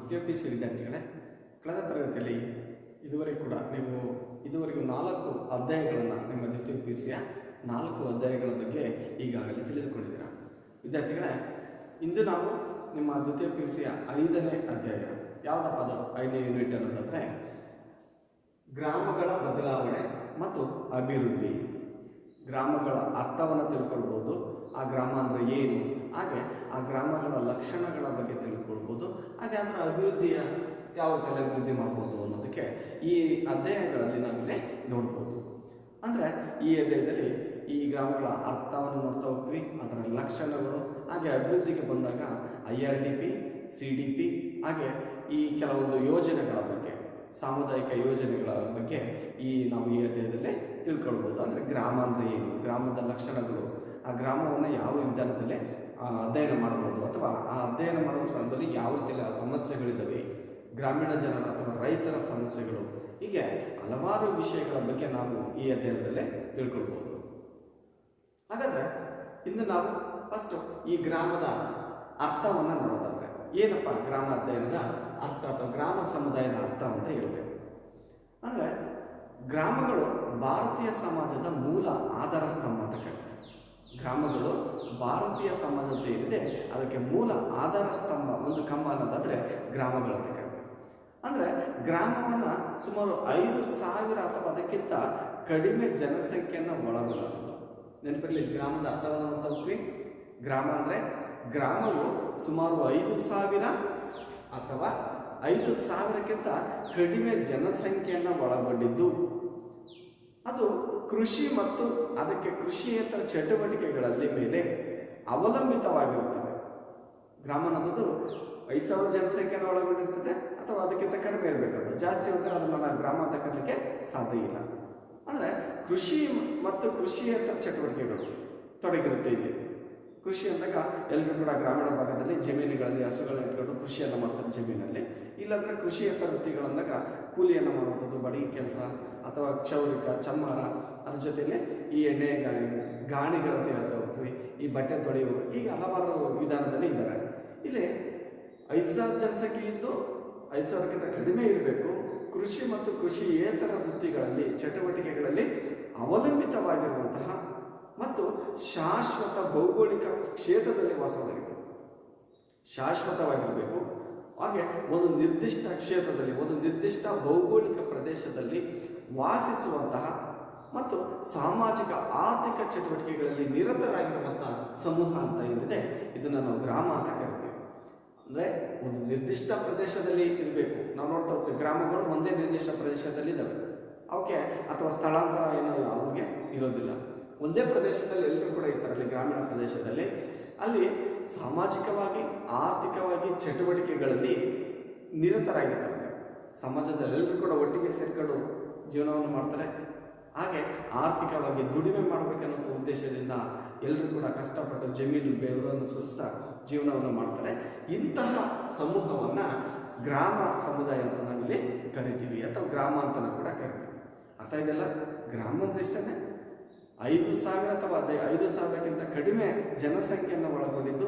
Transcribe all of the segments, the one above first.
ದ್ವಿತೀಯ P U C ವಿದ್ಯಾರ್ಥಿಗಳೇ, ಕಳೆದ ತರಗತಿಯಲ್ಲಿ ಇದುವರೆಗೂ ಕೂಡ ನೀವು ಇದುವರೆಗೂ 4 ಅಧ್ಯಾಯಗಳನ್ನು ನಿಮ್ಮ ದ್ವಿತೀಯ ಪಿ ಯು ಸಿಯ 4 ಅಧ್ಯಾಯಗಳ ಬಗ್ಗೆ ಈಗಾಗಲೇ ತಿಳಿದುಕೊಂಡಿದ್ದೀರಾ. ವಿದ್ಯಾರ್ಥಿಗಳೇ, ಇಂದು ನಾವು ನಿಮ್ಮ ದ್ವಿತೀಯ ಪಿ ಯು ಸಿಯ 5ನೇ ಅಧ್ಯಾಯ ಯಾವುದಪ್ಪ ಅದು 5ನೇ ಯೂನಿಟ್ ಅನ್ನೋದಾದರೆ ಗ್ರಾಮಗಳ ಬದಲಾವಣೆ ಮತ್ತು ಅಭಿವೃದ್ಧಿ. ಗ್ರಾಮಗಳ ಅರ್ಥವನ್ನು ತಿಳ್ಕೊಳ್ಬೋದು, ಆ ಗ್ರಾಮ ಅಂದರೆ ಏನು, ಹಾಗೆ ಆ ಗ್ರಾಮಗಳ ಲಕ್ಷಣಗಳ ಬಗ್ಗೆ ತಿಳ್ಕೊಳ್ಬೋದು, ಹಾಗೆ ಅದರ ಅಭಿವೃದ್ಧಿಯ ಯಾವ ಥರ ಅಭಿವೃದ್ಧಿ ಮಾಡ್ಬೋದು ಅನ್ನೋದಕ್ಕೆ ಈ ಅಧ್ಯಾಯಗಳಲ್ಲಿ ನಾವಿಲ್ಲಿ ನೋಡ್ಬೋದು. ಅಂದರೆ ಈ ಅಧ್ಯಾಯದಲ್ಲಿ ಈ ಗ್ರಾಮಗಳ ಅರ್ಥವನ್ನು ನೋಡ್ತಾ ಹೋಗ್ತೀವಿ, ಅದರ ಲಕ್ಷಣಗಳು, ಹಾಗೆ ಅಭಿವೃದ್ಧಿಗೆ ಬಂದಾಗ IRDP, CDP, ಹಾಗೆ ಈ ಕೆಲವೊಂದು ಯೋಜನೆಗಳ ಬಗ್ಗೆ, ಸಾಮುದಾಯಿಕ ಯೋಜನೆಗಳ ಬಗ್ಗೆ ನಾವು ಈ ಅಧ್ಯಾಯದಲ್ಲೇ ತಿಳ್ಕೊಳ್ಬೋದು. ಅಂದರೆ ಗ್ರಾಮ ಅಂದರೆ ಏನು, ಗ್ರಾಮದ ಲಕ್ಷಣಗಳು, ಆ ಗ್ರಾಮವನ್ನು ಯಾವ ವಿಧಾನದಲ್ಲಿ ಅಧ್ಯಯನ ಮಾಡ್ಬೋದು, ಅಥವಾ ಆ ಅಧ್ಯಯನ ಮಾಡುವ ಸಂದರ್ಭದಲ್ಲಿ ಯಾವ ರೀತಿಯಲ್ಲಿ ಆ ಸಮಸ್ಯೆಗಳಿದ್ದಾವೆ, ಗ್ರಾಮೀಣ ಜನರ ಅಥವಾ ರೈತರ ಸಮಸ್ಯೆಗಳು, ಹೀಗೆ ಹಲವಾರು ವಿಷಯಗಳ ಬಗ್ಗೆ ನಾವು ಈ ಅಧ್ಯಯನದಲ್ಲೇ ತಿಳ್ಕೊಳ್ಬೋದು. ಹಾಗಾದರೆ ಇಂದು ನಾವು ಫಸ್ಟ್ ಈ ಗ್ರಾಮದ ಅರ್ಥವನ್ನು ನೋಡೋದಾದರೆ ಏನಪ್ಪ ಗ್ರಾಮ ಅಧ್ಯಯನದ ಅರ್ಥ ಅಥವಾ ಗ್ರಾಮ ಸಮುದಾಯದ ಅರ್ಥ ಅಂತ ಹೇಳ್ತೇವೆ. ಅಂದರೆ ಗ್ರಾಮಗಳು ಭಾರತೀಯ ಸಮಾಜದ ಮೂಲ ಆಧಾರ ಸ್ತಂಭ ಅಂತ ಕರೀತಾರೆ. ಗ್ರಾಮಗಳು ಭಾರತೀಯ ಸಮಾಜದ ಏನಿದೆ ಅದಕ್ಕೆ ಮೂಲ ಆಧಾರ ಸ್ತಂಭ, ಒಂದು ಕಂಬ ಅನ್ನೋದಾದರೆ ಗ್ರಾಮಗಳಂತ ಕರೀತಾರೆ. ಅಂದರೆ ಗ್ರಾಮವನ್ನು ಸುಮಾರು 5,000 ಅಥವಾ ಅದಕ್ಕಿಂತ ಕಡಿಮೆ ಜನಸಂಖ್ಯೆಯನ್ನು ಒಳಗೊಳ್ಳುತ್ತದೆ. ನೆನಪಿರಲಿ, ಗ್ರಾಮದ ಅರ್ಥವನ್ನು ತಲುಪಿ. ಗ್ರಾಮ ಅಂದರೆ ಗ್ರಾಮವು ಸುಮಾರು 5,000 ಅಥವಾ 5,000ಕ್ಕಿಂತ ಕಡಿಮೆ ಜನಸಂಖ್ಯೆಯನ್ನು ಒಳಗೊಂಡಿದ್ದು, ಅದು ಕೃಷಿ ಮತ್ತು ಅದಕ್ಕೆ ಕೃಷಿಯೇತರ ಚಟುವಟಿಕೆಗಳಲ್ಲಿ ಮೇಲೆ ಅವಲಂಬಿತವಾಗಿರುತ್ತದೆ. ಗ್ರಾಮ ಅನ್ನೋದು 5,000 ಜನಸಂಖ್ಯೆಯನ್ನು ಒಳಗೊಂಡಿರ್ತದೆ ಅಥವಾ ಅದಕ್ಕಿಂತ ಕಡಿಮೆ ಇರಬೇಕದು. ಜಾಸ್ತಿ ಹೋದರೆ ಅದನ್ನು ಗ್ರಾಮ ಅಂತ ಕರೀಲಿಕ್ಕೆ ಸಾಧ್ಯ ಇಲ್ಲ. ಅಂದರೆ ಕೃಷಿ ಮತ್ತು ಕೃಷಿಯೇತರ ಚಟುವಟಿಕೆಗಳು ತೊಡಗಿರುತ್ತೆ. ಇಲ್ಲಿ ಕೃಷಿ ಅಂದಾಗ ಎಲ್ಲರೂ ಕೂಡ ಗ್ರಾಮೀಣ ಭಾಗದಲ್ಲಿ ಜಮೀನುಗಳಲ್ಲಿ ಹಸುಗಳನ್ನ ಇಟ್ಕೊಂಡು ಕೃಷಿಯನ್ನು ಮಾಡ್ತಾರೆ ಜಮೀನಲ್ಲಿ. ಇಲ್ಲಾಂದರೆ ಕೃಷಿಯೇತರ ವೃತ್ತಿಗಳಂದಾಗ ಕೂಲಿಯನ್ನು ಮಾಡುವಂಥದ್ದು, ಬಡಗಿ ಕೆಲಸ ಅಥವಾ ಕ್ಷೌರಿಕ, ಚಮ್ಮಾರ, ಅದ್ರ ಜೊತೆಯಲ್ಲಿ ಈ ಎಣ್ಣೆ ಗಾಣಿಗರು ಅಂತ ಹೇಳ್ತಾ ಹೋಗ್ತೀವಿ, ಈ ಬಟ್ಟೆ ತೊಳೆಯುವರು, ಹೀಗೆ ಹಲವಾರು ವಿಧಾನದಲ್ಲಿ ಇದ್ದಾರೆ. ಇಲ್ಲಿ 5,000 ಜನಸಂಖ್ಯೆ ಇದ್ದು 5,000ಕ್ಕಿಂತ ಕಡಿಮೆ ಇರಬೇಕು. ಕೃಷಿ ಮತ್ತು ಕೃಷಿಯೇತರ ವೃತ್ತಿಗಳಲ್ಲಿ ಚಟುವಟಿಕೆಗಳಲ್ಲಿ ಅವಲಂಬಿತವಾಗಿರುವಂತಹ ಮತ್ತು ಶಾಶ್ವತ ಭೌಗೋಳಿಕ ಕ್ಷೇತ್ರದಲ್ಲಿ ವಾಸವಾಗಿತ್ತು. ಶಾಶ್ವತವಾಗಿರಬೇಕು. ಹಾಗೆ ಒಂದು ನಿರ್ದಿಷ್ಟ ಕ್ಷೇತ್ರದಲ್ಲಿ, ಒಂದು ನಿರ್ದಿಷ್ಟ ಭೌಗೋಳಿಕ ಪ್ರದೇಶದಲ್ಲಿ ವಾಸಿಸುವಂತಹ ಮತ್ತು ಸಾಮಾಜಿಕ ಆರ್ಥಿಕ ಚಟುವಟಿಕೆಗಳಲ್ಲಿ ನಿರತರಾಗಿರುವಂತಹ ಸಮೂಹ ಅಂತ ಏನಿದೆ ಇದನ್ನು ನಾವು ಗ್ರಾಮ ಅಂತ ಕರಿತೀವಿ. ಅಂದರೆ ಒಂದು ನಿರ್ದಿಷ್ಟ ಪ್ರದೇಶದಲ್ಲಿ ಇರಬೇಕು. ನಾವು ನೋಡ್ತಾ ಹೋಗ್ತೀವಿ, ಗ್ರಾಮಗಳು ಒಂದೇ ನಿರ್ದಿಷ್ಟ ಪ್ರದೇಶದಲ್ಲಿ ಇದ್ದಾವೆ, ಅವಕ್ಕೆ ಅಥವಾ ಸ್ಥಳಾಂತರ ಏನೋ ಅವ್ರಿಗೆ ಇರೋದಿಲ್ಲ. ಒಂದೇ ಪ್ರದೇಶದಲ್ಲಿ ಎಲ್ಲರೂ ಕೂಡ ಇರ್ತಾರಲ್ಲಿ. ಗ್ರಾಮೀಣ ಪ್ರದೇಶದಲ್ಲಿ ಅಲ್ಲಿ ಸಾಮಾಜಿಕವಾಗಿ ಆರ್ಥಿಕವಾಗಿ ಚಟುವಟಿಕೆಗಳಲ್ಲಿ ನಿರತರಾಗಿರ್ತಾರೆ. ಸಮಾಜದಲ್ಲಿ ಎಲ್ಲರೂ ಕೂಡ ಒಟ್ಟಿಗೆ ಸೇರ್ಕೊಂಡು ಜೀವನವನ್ನು ಮಾಡ್ತಾರೆ. ಹಾಗೆ ಆರ್ಥಿಕವಾಗಿ ದುಡಿಮೆ ಮಾಡಬೇಕನ್ನೋ ಉದ್ದೇಶದಿಂದ ಎಲ್ಲರೂ ಕೂಡ ಕಷ್ಟಪಟ್ಟು ಜಮೀನು ಬೆವರನ್ನು ಸುರಿಸ್ತಾ ಜೀವನವನ್ನು ಮಾಡ್ತಾರೆ. ಇಂತಹ ಸಮೂಹವನ್ನು ಗ್ರಾಮ ಸಮುದಾಯ ಅಂತ ನಾವಿಲ್ಲಿ ಕರಿತೀವಿ, ಅಥವಾ ಗ್ರಾಮ ಅಂತಲೂ ಕೂಡ ಕರಿತೀವಿ. ಅರ್ಥ ಇದೆಲ್ಲ. ಗ್ರಾಮ ಅಂದ್ರೆ ಇಷ್ಟೇ, 5,000 ಅಥವಾ 5,000ಕ್ಕಿಂತ ಕಡಿಮೆ ಜನಸಂಖ್ಯೆಯನ್ನು ಒಳಗೊಂಡಿದ್ದು,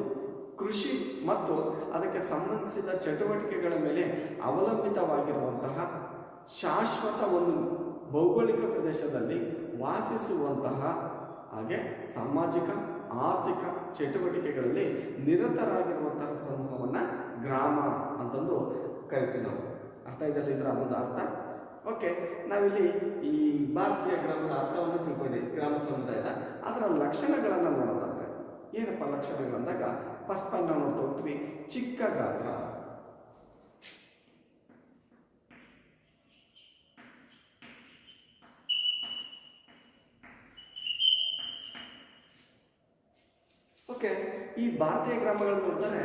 ಕೃಷಿ ಮತ್ತು ಅದಕ್ಕೆ ಸಂಬಂಧಿಸಿದ ಚಟುವಟಿಕೆಗಳ ಮೇಲೆ ಅವಲಂಬಿತವಾಗಿರುವಂತಹ ಶಾಶ್ವತ ಒಂದು ಭೌಗೋಳಿಕ ಪ್ರದೇಶದಲ್ಲಿ ವಾಸಿಸುವಂತಹ, ಹಾಗೆ ಸಾಮಾಜಿಕ ಆರ್ಥಿಕ ಚಟುವಟಿಕೆಗಳಲ್ಲಿ ನಿರತರಾಗಿರುವಂತಹ ಸಮೂಹವನ್ನು ಗ್ರಾಮ ಅಂತಂದು ಕರಿತೀವಿ ನಾವು. ಅರ್ಥ ಇದೆಲ್ಲ ಇದರ ಒಂದು ಅರ್ಥ. ಓಕೆ, ನಾವಿಲ್ಲಿ ಈ ಭಾರತೀಯ ಗ್ರಾಮದ ಅರ್ಥವನ್ನು ತಿಳ್ಕೊಂಡ್ವಿ. ಗ್ರಾಮ ಸಮುದಾಯದ ಅದರ ಲಕ್ಷಣಗಳನ್ನು ನೋಡೋದಾದ್ರೆ ಏನಪ್ಪ ಲಕ್ಷಣಗಳು ಅಂದಾಗ ಫಸ್ಟ್ ಪಾಯಿಂಟ್ ನಾವು ನೋಡ್ತಾ ಹೋಗ್ತೀವಿ, ಚಿಕ್ಕ ಗಾತ್ರ. ಓಕೆ, ಈ ಭಾರತೀಯ ಗ್ರಾಮಗಳನ್ನು ನೋಡಿದರೆ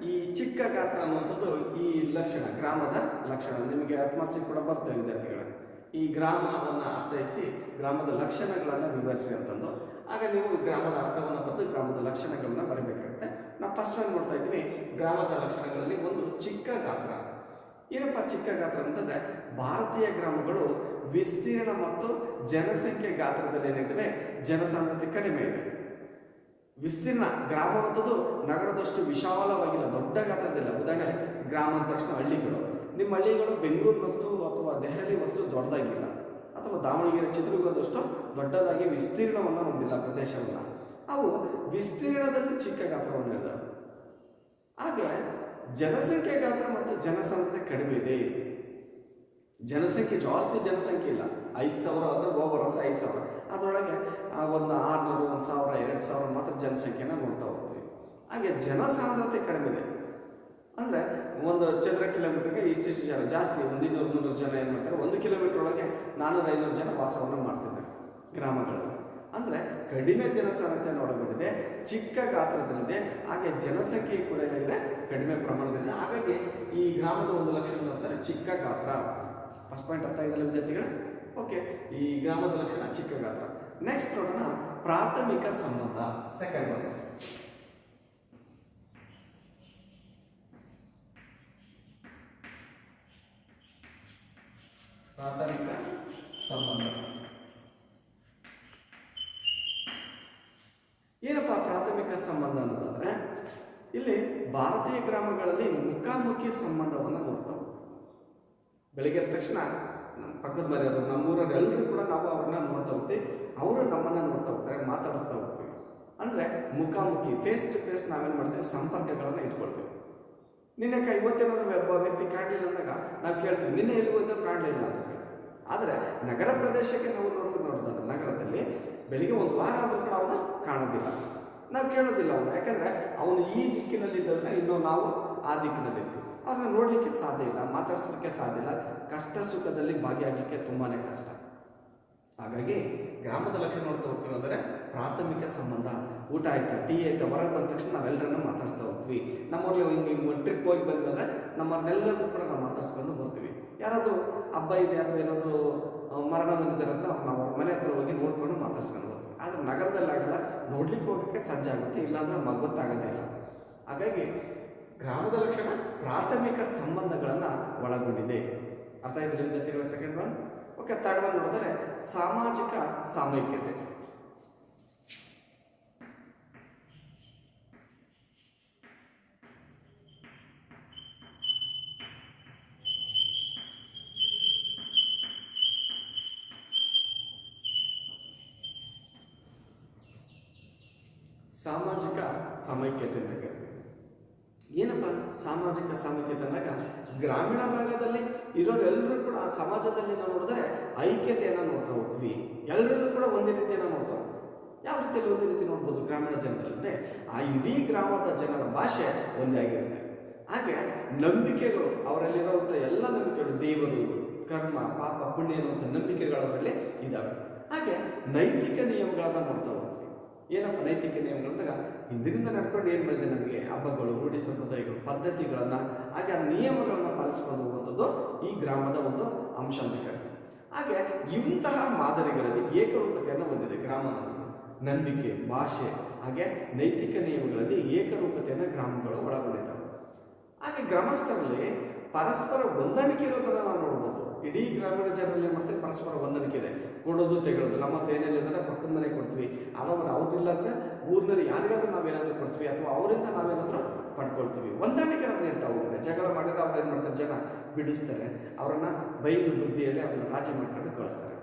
ಈ ಚಿಕ್ಕ ಗಾತ್ರ ಅನ್ನುವಂಥದ್ದು ಈ ಲಕ್ಷಣ, ಗ್ರಾಮದ ಲಕ್ಷಣ. ನಿಮಗೆ ಆತ್ಮಹತ್ಯೆ ಕೂಡ ಬರ್ತವೆ ವಿದ್ಯಾರ್ಥಿಗಳ. ಈ ಗ್ರಾಮವನ್ನು ಅರ್ಥೈಸಿ ಗ್ರಾಮದ ಲಕ್ಷಣಗಳನ್ನು ವಿವರಿಸಿ ಅಂತಂದು, ಆಗ ನೀವು ಗ್ರಾಮದ ಅರ್ಥವನ್ನು ಬಂದು ಗ್ರಾಮದ ಲಕ್ಷಣಗಳನ್ನ ಬರಬೇಕಾಗುತ್ತೆ. ನಾವು ಫಸ್ಟ್ ಒನ್ ನೋಡ್ತಾ ಇದ್ದೀವಿ, ಗ್ರಾಮದ ಲಕ್ಷಣಗಳಲ್ಲಿ ಒಂದು ಚಿಕ್ಕ ಗಾತ್ರ. ಏನಪ್ಪ ಚಿಕ್ಕ ಗಾತ್ರ ಅಂತಂದರೆ, ಭಾರತೀಯ ಗ್ರಾಮಗಳು ವಿಸ್ತೀರ್ಣ ಮತ್ತು ಜನಸಂಖ್ಯೆ ಗಾತ್ರದಲ್ಲಿ ಏನಿದ್ದಾವೆ, ಜನಸಾಂದ್ರತೆ ಕಡಿಮೆ ಇದೆ. ವಿಸ್ತೀರ್ಣ ಗ್ರಾಮ ಅನ್ನೋದು ನಗರದಷ್ಟು ವಿಶಾಲವಾಗಿಲ್ಲ, ದೊಡ್ಡ ಗಾತ್ರದಿಲ್ಲ. ಉದಾಹರಣೆ ಗ್ರಾಮ ಅಂದ ತಕ್ಷಣ ಹಳ್ಳಿಗಳು. ನಿಮ್ಮ ಹಳ್ಳಿಗಳು ಬೆಂಗಳೂರಿನಷ್ಟು ಅಥವಾ ದೆಹಲಿವಷ್ಟು ದೊಡ್ಡದಾಗಿಲ್ಲ, ಅಥವಾ ದಾವಣಗೆರೆ ಚಿತ್ರದುರ್ಗದಷ್ಟು ದೊಡ್ಡದಾಗಿ ವಿಸ್ತೀರ್ಣವನ್ನು ಹೊಂದಿಲ್ಲ ಪ್ರದೇಶವನ್ನು. ಅವು ವಿಸ್ತೀರ್ಣದಲ್ಲಿ ಚಿಕ್ಕ ಗಾತ್ರವನ್ನು ಹೇಳಿದವು. ಹಾಗೆ ಜನಸಂಖ್ಯೆ ಗಾತ್ರ ಮತ್ತು ಜನಸಾಂದ್ರತೆ ಕಡಿಮೆ ಇದೆ. ಜನಸಂಖ್ಯೆ ಜಾಸ್ತಿ ಜನಸಂಖ್ಯೆ ಇಲ್ಲ, 5,000 ಅಂದರೆ ಓವರ್ ಅಂದರೆ 5,000, ಅದರೊಳಗೆ ಒಂದು 600, 1,000, 2,000 ಮಾತ್ರ ಜನಸಂಖ್ಯೆನ ನೋಡ್ತಾ ಹೋಗ್ತೀವಿ. ಹಾಗೆ ಜನಸಾಂದ್ರತೆ ಕಡಿಮೆ ಇದೆ, ಅಂದರೆ ಒಂದು ಚದರ ಕಿಲೋಮೀಟರ್ಗೆ ಇಷ್ಟಿಷ್ಟು ಜನ, ಜಾಸ್ತಿ ಒಂದು 200-300 ಜನ ಏನು ಮಾಡ್ತಾರೆ, 1 ಕಿಲೋಮೀಟರ್ ಒಳಗೆ 400-500 ಜನ ವಾಸವನ್ನು ಮಾಡ್ತಿದ್ದಾರೆ ಗ್ರಾಮಗಳಲ್ಲಿ. ಅಂದರೆ ಕಡಿಮೆ ಜನಸಾಂದ್ರತೆಯನ್ನು ಒಳಗೊಂಡಿದೆ, ಚಿಕ್ಕ ಗಾತ್ರದಲ್ಲಿದೆ, ಹಾಗೆ ಜನಸಂಖ್ಯೆ ಕೂಡ ಏನಾಗಿದೆ, ಕಡಿಮೆ ಪ್ರಮಾಣದಲ್ಲಿದೆ. ಹಾಗಾಗಿ ಈ ಗ್ರಾಮದ ಒಂದು ಲಕ್ಷಣ ನೋಡ್ತಾರೆ ಚಿಕ್ಕ ಗಾತ್ರ. ಫಸ್ಟ್ ಪಾಯಿಂಟ್ ಅರ್ಥ ಆಗಿದೆಲ್ಲ ವಿದ್ಯಾರ್ಥಿಗಳೇ? ಓಕೆ, ಈ ಗ್ರಾಮದ ಲಕ್ಷಣ ಚಿಕ್ಕ ಗಾತ್ರ. ನೆಕ್ಸ್ಟ್ ನೋಡೋಣ ಪ್ರಾಥಮಿಕ ಸಂಬಂಧ, ಸೆಕೆಂಡ್ ಒನ್. ಪ್ರಾಥಮಿಕ ಸಂಬಂಧ ಏನಪ್ಪ ಪ್ರಾಥಮಿಕ ಸಂಬಂಧ ಅನ್ನೋದಾದ್ರೆ, ಇಲ್ಲಿ ಭಾರತೀಯ ಗ್ರಾಮಗಳಲ್ಲಿ ಮುಖಾಮುಖಿ ಸಂಬಂಧವನ್ನು ನೋಡ್ತಾ ಹೋಗ್ತೀವಿ. ಬೆಳಿಗ್ಗೆ ಎದ್ದ ತಕ್ಷಣ ಪಕ್ಕದ ಮನೆಯವರು, ನಮ್ಮೂರವ್ರು ಎಲ್ಲರೂ ಕೂಡ ನಾವು ಅವ್ರನ್ನ ನೋಡ್ತಾ ಹೋಗ್ತೀವಿ, ಅವರು ನಮ್ಮನ್ನು ನೋಡ್ತಾ ಹೋಗ್ತಾರೆ, ಮಾತಾಡಿಸ್ತಾ ಹೋಗ್ತೀವಿ. ಅಂದರೆ ಮುಖಾಮುಖಿ, ಫೇಸ್ ಟು ಫೇಸ್ ನಾವೇನು ಮಾಡ್ತೀವಿ, ಸಂಪರ್ಕಗಳನ್ನು ಇಟ್ಕೊಳ್ತೀವಿ. ನಿನ್ನೆ ಇವತ್ತೇನಾದ್ರೂ ಒಬ್ಬ ವ್ಯಕ್ತಿ ಕಾಣಲಿಲ್ಲ ಅಂದಾಗ ನಾವು ಕೇಳ್ತೀವಿ, ನಿನ್ನೆ ಎಲ್ಲಿ ಹೋದೋ ಕಾಣಲಿಲ್ಲ ಅಂತ ಕೇಳ್ತೀವಿ. ಆದರೆ ನಗರ ಪ್ರದೇಶಕ್ಕೆ ನಾವು ನೋಡೋದಾದ್ರೆ, ನಗರದಲ್ಲಿ ಬೆಳಿಗ್ಗೆ ಒಂದು ವಾರ ಆದರೂ ಕೂಡ ಅವನು ಕಾಣೋದಿಲ್ಲ, ನಾವು ಕೇಳೋದಿಲ್ಲ ಅವನು. ಯಾಕಂದರೆ ಅವನು ಈ ದಿಕ್ಕಿನಲ್ಲಿದ್ದವನ್ನ ಇನ್ನೂ ನಾವು ಆ ದಿಕ್ಕಿನಲ್ಲಿದ್ದೀವಿ, ಅವ್ರನ್ನ ನೋಡಲಿಕ್ಕೆ ಸಾಧ್ಯ ಇಲ್ಲ, ಮಾತಾಡ್ಸೋಕ್ಕೆ ಸಾಧ್ಯ ಇಲ್ಲ, ಕಷ್ಟ ಸುಖದಲ್ಲಿ ಭಾಗಿಯಾಗಲಿಕ್ಕೆ ತುಂಬಾ ಕಷ್ಟ. ಹಾಗಾಗಿ ಗ್ರಾಮದ ಲಕ್ಷಣ ನೋಡ್ತಾ ಹೋಗ್ತೀವಿ ಅಂದರೆ ಪ್ರಾಥಮಿಕ ಸಂಬಂಧ. ಊಟ ಆಯ್ತಾ, ಟೀ ಆಯ್ತಾ, ಹೊರಗೆ ಬಂದ ತಕ್ಷಣ ನಾವೆಲ್ಲರನ್ನೂ ಮಾತಾಡಿಸ್ತಾ ಹೋಗ್ತೀವಿ. ನಮ್ಮೂರಲ್ಲಿ ಹಿಂಗೆ ಒಂದು ಟ್ರಿಪ್ ಹೋಗಿ ಬಂದ್ವಿ ಅಂದರೆ ನಮ್ಮನ್ನೆಲ್ಲರೂ ಕೂಡ ನಾವು ಮಾತಾಡ್ಸ್ಕೊಂಡು ಬರ್ತೀವಿ. ಯಾರಾದರೂ ಹಬ್ಬ ಇದೆ ಅಥವಾ ಏನಾದರೂ ಮರಣ ಬಂದಿದ್ದಾರೆ ಅಂದರೆ ನಾವು ಅವ್ರ ಮನೆ ಹತ್ರ ಹೋಗಿ ನೋಡ್ಕೊಂಡು ಮಾತಾಡ್ಸ್ಕೊಂಡು ಬರ್ತೀವಿ. ಆದರೆ ನಗರದಲ್ಲಿ ಆಗಲ್ಲ, ನೋಡ್ಲಿಕ್ಕೆ ಹೋಗೋಕ್ಕೆ ಸಜ್ಜಾಗುತ್ತೆ, ಇಲ್ಲಾಂದ್ರೆ ಗೊತ್ತಾಗೋದೇ ಇಲ್ಲ. ಹಾಗಾಗಿ ಗ್ರಾಮದ ಲಕ್ಷಣ ಪ್ರಾಥಮಿಕ ಸಂಬಂಧಗಳನ್ನು ಒಳಗೊಂಡಿದೆ. ಅರ್ಥ ಆಯ್ತು ವಿದ್ಯಾರ್ಥಿಗಳ? Second one. Okay, third one ನೋಡಿದರೆ ಸಾಮಾಜಿಕ ಸಾಮೈಕ್ಯತೆ. ಸಾಮಾಜಿಕ ಸಾಮೈಕ್ಯತೆ ಅಂತ ಕರಿತೀವಿ. ಏನಪ್ಪ ಸಾಮಾಜಿಕ ಸಾಮೀಪ್ಯತೆ ಅಂದಾಗ, ಗ್ರಾಮೀಣ ಭಾಗದಲ್ಲಿ ಇರೋರೆಲ್ಲರೂ ಕೂಡ ಆ ಸಮಾಜದಲ್ಲಿ ನಾವು ನೋಡಿದ್ರೆ ಐಕ್ಯತೆಯನ್ನು ನೋಡ್ತಾ ಹೋಗ್ತೀವಿ. ಎಲ್ಲರಲ್ಲೂ ಕೂಡ ಒಂದೇ ರೀತಿಯನ್ನು ನೋಡ್ತಾ ಹೋಗ್ತೀವಿ. ಯಾವ ರೀತಿಯಲ್ಲಿ ಒಂದೇ ರೀತಿ ನೋಡ್ಬೋದು ಗ್ರಾಮೀಣ ಜನರಲ್ಲಿ? ಆ ಇಡೀ ಗ್ರಾಮದ ಜನರ ಭಾಷೆ ಒಂದೇ ಆಗಿರುತ್ತೆ. ಹಾಗೆ ನಂಬಿಕೆಗಳು, ಅವರಲ್ಲಿರುವಂಥ ಎಲ್ಲ ನಂಬಿಕೆಗಳು, ದೇವರು, ಕರ್ಮ, ಪಾಪ, ಪುಣ್ಯ ಅನ್ನುವಂಥ ನಂಬಿಕೆಗಳು ಅವರಲ್ಲಿ ಇದ್ದಾವೆ. ಹಾಗೆ ನೈತಿಕ ನಿಯಮಗಳನ್ನು ನೋಡ್ತಾ ಹೋಗ್ತೀವಿ. ಏನಪ್ಪ ನೈತಿಕ ನಿಯಮಗಳಂದಾಗ, ಹಿಂದಿನಿಂದ ನಡ್ಕೊಂಡು ಏನು ಮಾಡಿದೆ ನಮಗೆ ಹಬ್ಬಗಳು, ರೂಢಿ ಸಂಪ್ರದಾಯಗಳು, ಪದ್ಧತಿಗಳನ್ನು, ಹಾಗೆ ಆ ನಿಯಮಗಳನ್ನು ಪಾಲಿಸ್ಕೊಂಡು ಹೋಗುವಂಥದ್ದು ಈ ಗ್ರಾಮದ ಒಂದು ಅಂಶ ಅಂತ ಕರೀತೀವಿ. ಹಾಗೆ ಇಂತಹ ಮಾದರಿಗಳಲ್ಲಿ ಏಕರೂಪತೆಯನ್ನು ಹೊಂದಿದೆ ಗ್ರಾಮ ಅನ್ನೋದು. ನಂಬಿಕೆ, ಭಾಷೆ, ಹಾಗೆ ನೈತಿಕ ನಿಯಮಗಳಲ್ಲಿ ಏಕರೂಪತೆಯನ್ನು ಗ್ರಾಮಗಳು ಒಳಗೊಂಡಿದ್ದಾವೆ. ಹಾಗೆ ಗ್ರಾಮಸ್ಥರಲ್ಲಿ ಪರಸ್ಪರ ಹೊಂದಾಣಿಕೆ ಇರೋದನ್ನು ನಾವು ನೋಡ್ಬೋದು. ಇಡೀ ಗ್ರಾಮೀಣ ಜನರಲ್ಲಿ ಏನು ಮಾಡ್ತೀವಿ, ಪರಸ್ಪರ ಹೊಂದಾಣಿಕೆ ಇದೆ. ಕೊಡೋದು ತೆಗೊಳ್ಳೋದು, ನಮ್ಮ ಹತ್ರ ಏನೆಲ್ಲ ಇದ್ದಾರೆ ಪಕ್ಕದ ಮನೆಗೆ ಕೊಡ್ತೀವಿ, ಅವ್ರಿಲ್ಲ ಅಂದರೆ ಊರಿನಲ್ಲಿ ಯಾರಿಗಾದ್ರೂ ನಾವೇನಾದರೂ ಕೊಡ್ತೀವಿ, ಅಥವಾ ಅವರಿಂದ ನಾವೇನಾದರೂ ಪಡ್ಕೊಳ್ತೀವಿ. ಹೊಂದಾಣಿಕೆ ಅನ್ನೋದು ನೀಡ್ತಾ ಹೋಗುತ್ತೆ. ಜಗಳ ಮಾಡಿದ್ರೆ ಅವ್ರು ಏನು ಮಾಡ್ತಾರೆ, ಜನ ಬಿಡಿಸ್ತಾರೆ, ಅವರನ್ನು ಬೈದು ಬುದ್ಧಿಯಲ್ಲಿ ಅವ್ರನ್ನ ರಾಜಿ ಮಾಡ್ಕೊಂಡು ಕಳಿಸ್ತಾರೆ.